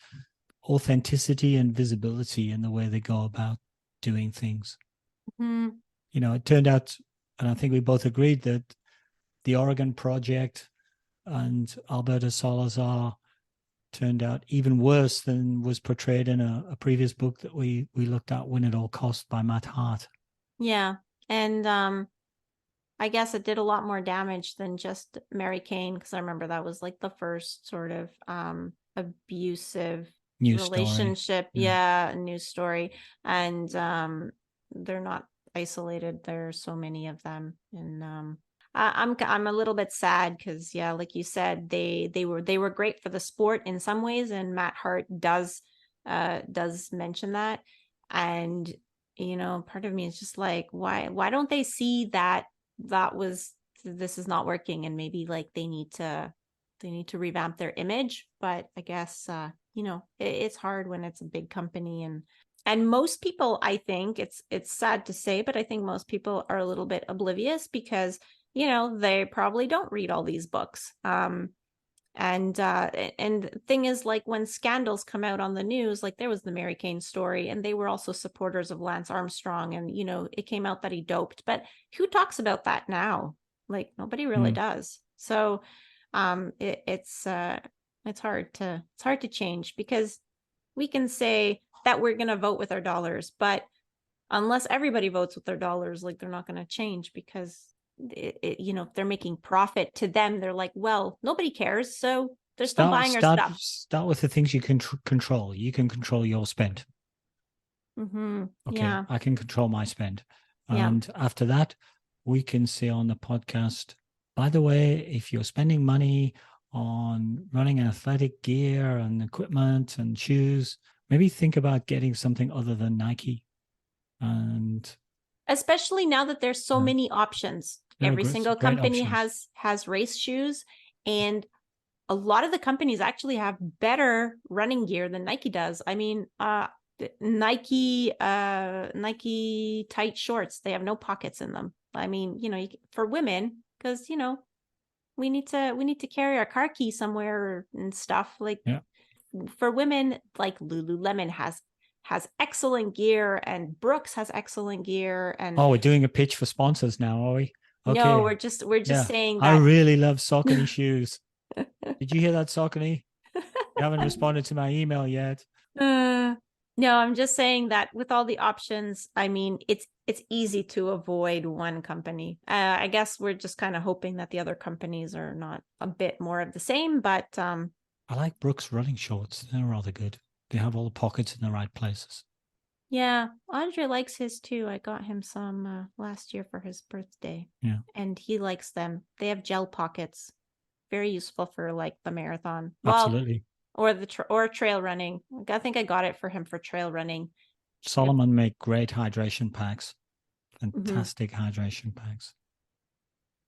S1: authenticity and visibility in the way they go about doing things.
S2: Mhm.
S1: You know, it turned out, and I think we both agreed that the Oregon Project and Alberto Salazar turned out even worse than was portrayed in a previous book that we looked at, Win at All Cost by Matt Hart.
S2: Yeah. And I guess it did a lot more damage than just Mary Kane, because I remember that was like the first sort of abusive
S1: News
S2: relationship.
S1: story. Yeah.
S2: News story. And they're not isolated. There are so many of them. And I'm a little bit sad because, yeah, like you said, they were great for the sport in some ways, and Matt Hart does mention that. And you know, part of me is just like, why don't they see that this is not working, and maybe like they need to revamp their image. But I guess you know, it's hard when it's a big company, and most people, I think it's sad to say, but I think most people are a little bit oblivious because, you know, they probably don't read all these books. And thing is, like, when scandals come out on the news, like there was the Mary Kane story, and they were also supporters of Lance Armstrong, and you know, it came out that he doped, but who talks about that now? Like nobody really does. So it's hard to change, because we can say that we're going to vote with our dollars, but unless everybody votes with their dollars, like they're not going to change, because you know, if they're making profit, to them they're like, well, nobody cares, so they're still buying our stuff.
S1: Start with the things you can control. You can control your spend.
S2: Mm-hmm.
S1: Okay,
S2: Yeah.
S1: I can control my spend.
S2: Yeah.
S1: And after that, we can say on the podcast, by the way, if you're spending money on running athletic gear and equipment and shoes, maybe think about getting something other than Nike. And
S2: especially now that there's so many options. Every single company has race shoes, and a lot of the companies actually have better running gear than Nike does. I mean, Nike tight shorts, they have no pockets in them. I mean, you know, for women, because you know, we need to carry our car key somewhere and stuff. Like, for women, like Lululemon has excellent gear, and Brooks has excellent gear. And
S1: we're doing a pitch for sponsors now, are we? Okay.
S2: No, we're just saying that
S1: I really love Saucony shoes. Did you hear that, Saucony? You haven't responded to my email yet.
S2: No, I'm just saying that with all the options, I mean, it's easy to avoid one company. I guess we're just kind of hoping that the other companies are not a bit more of the same, but
S1: I like Brooks running shorts. They're rather good. They have all the pockets in the right places.
S2: Yeah, Andre likes his too. I got him some last year for his birthday.
S1: Yeah.
S2: And he likes them. They have gel pockets. Very useful for like the marathon.
S1: Absolutely.
S2: Well, or trail running. I think I got it for him for trail running.
S1: Solomon make great hydration packs. Fantastic hydration packs.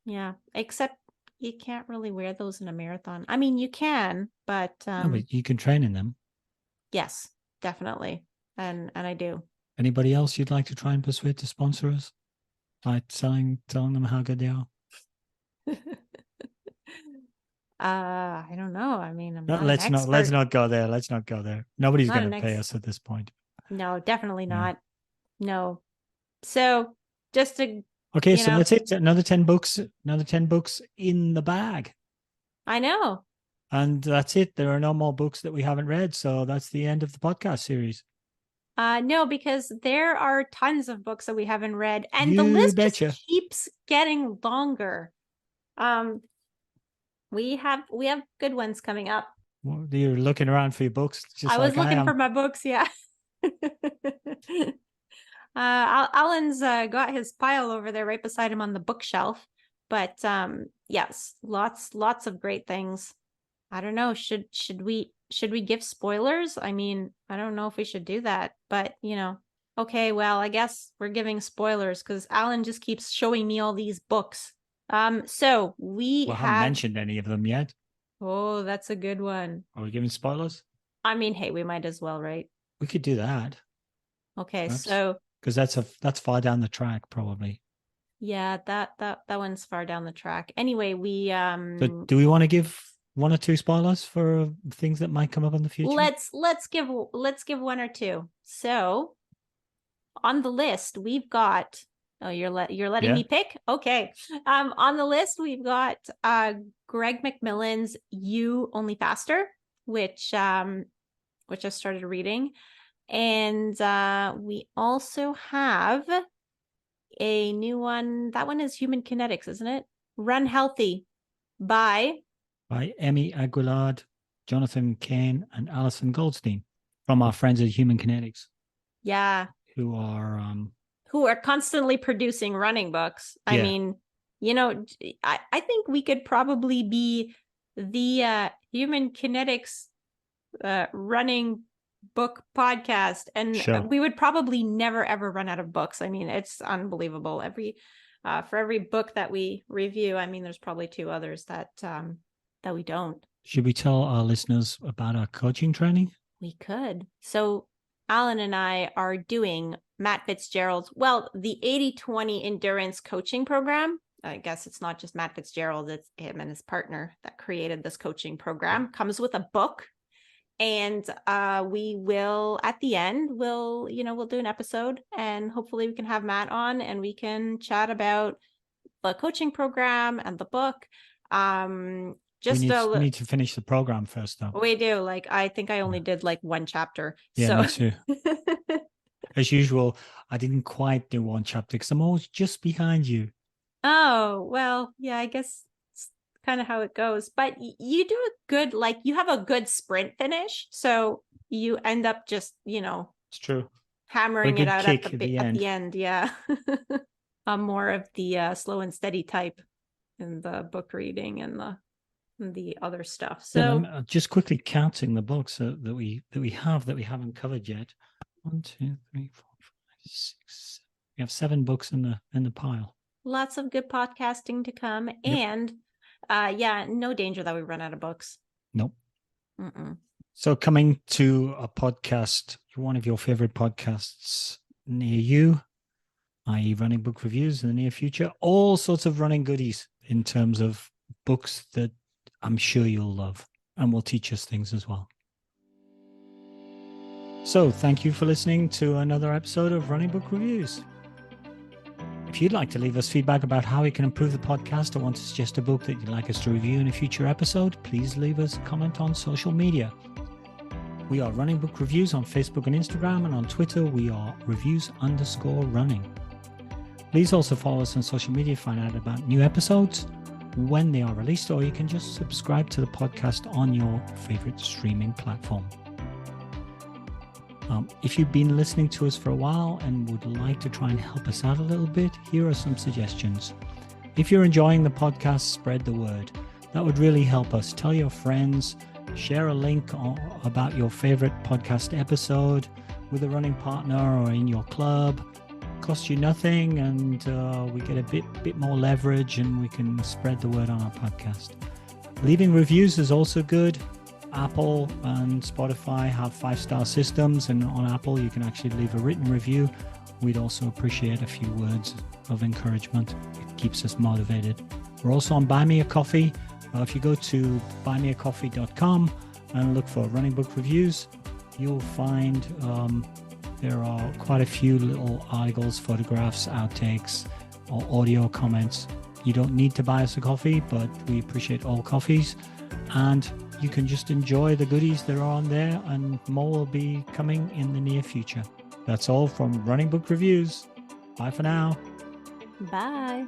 S2: Yeah, except you can't really wear those in a marathon. I mean, you can, but
S1: no, but you can train in them.
S2: Yes, definitely. And I do.
S1: Anybody else you'd like to try and persuade to sponsor us by telling them how good they are?
S2: I don't know. I mean,
S1: let's not go there. Let's not go there. Nobody's going to pay us at this point.
S2: No, definitely not. No. So just to
S1: okay, so that's it. Another 10 books. Another 10 books in the bag.
S2: I know.
S1: And that's it. There are no more books that we haven't read. So that's the end of the podcast series.
S2: No, because there are tons of books that we haven't read, and the list just keeps getting longer. We have good ones coming up.
S1: Well, you're looking around for your books.
S2: I was looking for my books. Yeah. Alan's got his pile over there right beside him on the bookshelf. But yes, lots of great things. I don't know. Should we give spoilers? I mean, I don't know if we should do that, but you know, okay, well, I guess we're giving spoilers because Alan just keeps showing me all these books. So we
S1: haven't mentioned any of them yet.
S2: Oh, that's a good one.
S1: Are we giving spoilers?
S2: I mean, hey, we might as well, right?
S1: We could do that.
S2: Okay, so
S1: because that's far down the track, probably.
S2: Yeah, that one's far down the track. Anyway, we
S1: So do we want to give one or two spoilers for things that might come up in the future?
S2: Let's give one or two. So on the list, we've got, oh, you're letting me pick? Okay. On the list, we've got Greg McMillan's You Only Faster, which I started reading. And we also have a new one. That one is Human Kinetics, isn't it? Run Healthy by
S1: Emmy Aguilard, Jonathan Kane, and Alison Goldstein from our friends at Human Kinetics.
S2: Yeah.
S1: Who are
S2: constantly producing running books. I mean, I think we could probably be the Human Kinetics running book podcast, and we would probably never ever run out of books. I mean, it's unbelievable. For every book that we review, I mean, there's probably 2 others that we don't.
S1: Should we tell our listeners about our coaching training?
S2: We could. So Alan and I are doing Matt Fitzgerald's, the 80-20 endurance coaching program. I guess it's not just Matt Fitzgerald, it's him and his partner that created this coaching program. Comes with a book. And we will, at the end, we'll do an episode, and hopefully we can have Matt on and we can chat about the coaching program and the book.
S1: We need to finish the program first, though.
S2: We do. I think I only did 1 chapter.
S1: Yeah, me too. As usual, I didn't quite do 1 chapter because I'm always just behind you.
S2: Oh, well, yeah, I guess it's kind of how it goes. But you do a good, you have a good sprint finish. So you end up just,
S1: it's true,
S2: hammering it out at the end. Yeah. I'm more of the slow and steady type in the book reading and the other stuff. So
S1: I'm just quickly counting the books that we haven't covered yet. 1, 2, 3, 4, 5, 6, 7. We have 7 books in the pile.
S2: Lots of good podcasting to come. Yep. And no danger that we run out of books.
S1: Nope. So coming to a podcast, one of your favorite podcasts near you, i.e. running book reviews in the near future, all sorts of running goodies in terms of books that I'm sure you'll love and will teach us things as well. So thank you for listening to another episode of Running Book Reviews. If you'd like to leave us feedback about how we can improve the podcast or want to suggest a book that you'd like us to review in a future episode, please leave us a comment on social media. We are Running Book Reviews on Facebook and Instagram, and on Twitter we are reviews_running. Please also follow us on social media to find out about new episodes when they are released, or you can just subscribe to the podcast on your favorite streaming platform. If you've been listening to us for a while and would like to try and help us out a little bit, here are some suggestions. If you're enjoying the podcast, spread the word. That would really help us. Tell your friends, share a link about your favorite podcast episode with a running partner or in your club. Costs you nothing, and we get a bit more leverage, and we can spread the word on our podcast. Leaving reviews is also good. Apple and Spotify have 5-star systems, and on Apple you can actually leave a written review. We'd also appreciate a few words of encouragement. It keeps us motivated. We're also on Buy Me a Coffee. If you go to buymeacoffee.com and look for Running Book Reviews, you'll find there are quite a few little articles, photographs, outtakes, or audio comments. You don't need to buy us a coffee, but we appreciate all coffees. And you can just enjoy the goodies that are on there, and more will be coming in the near future. That's all from Running Book Reviews. Bye for now.
S2: Bye.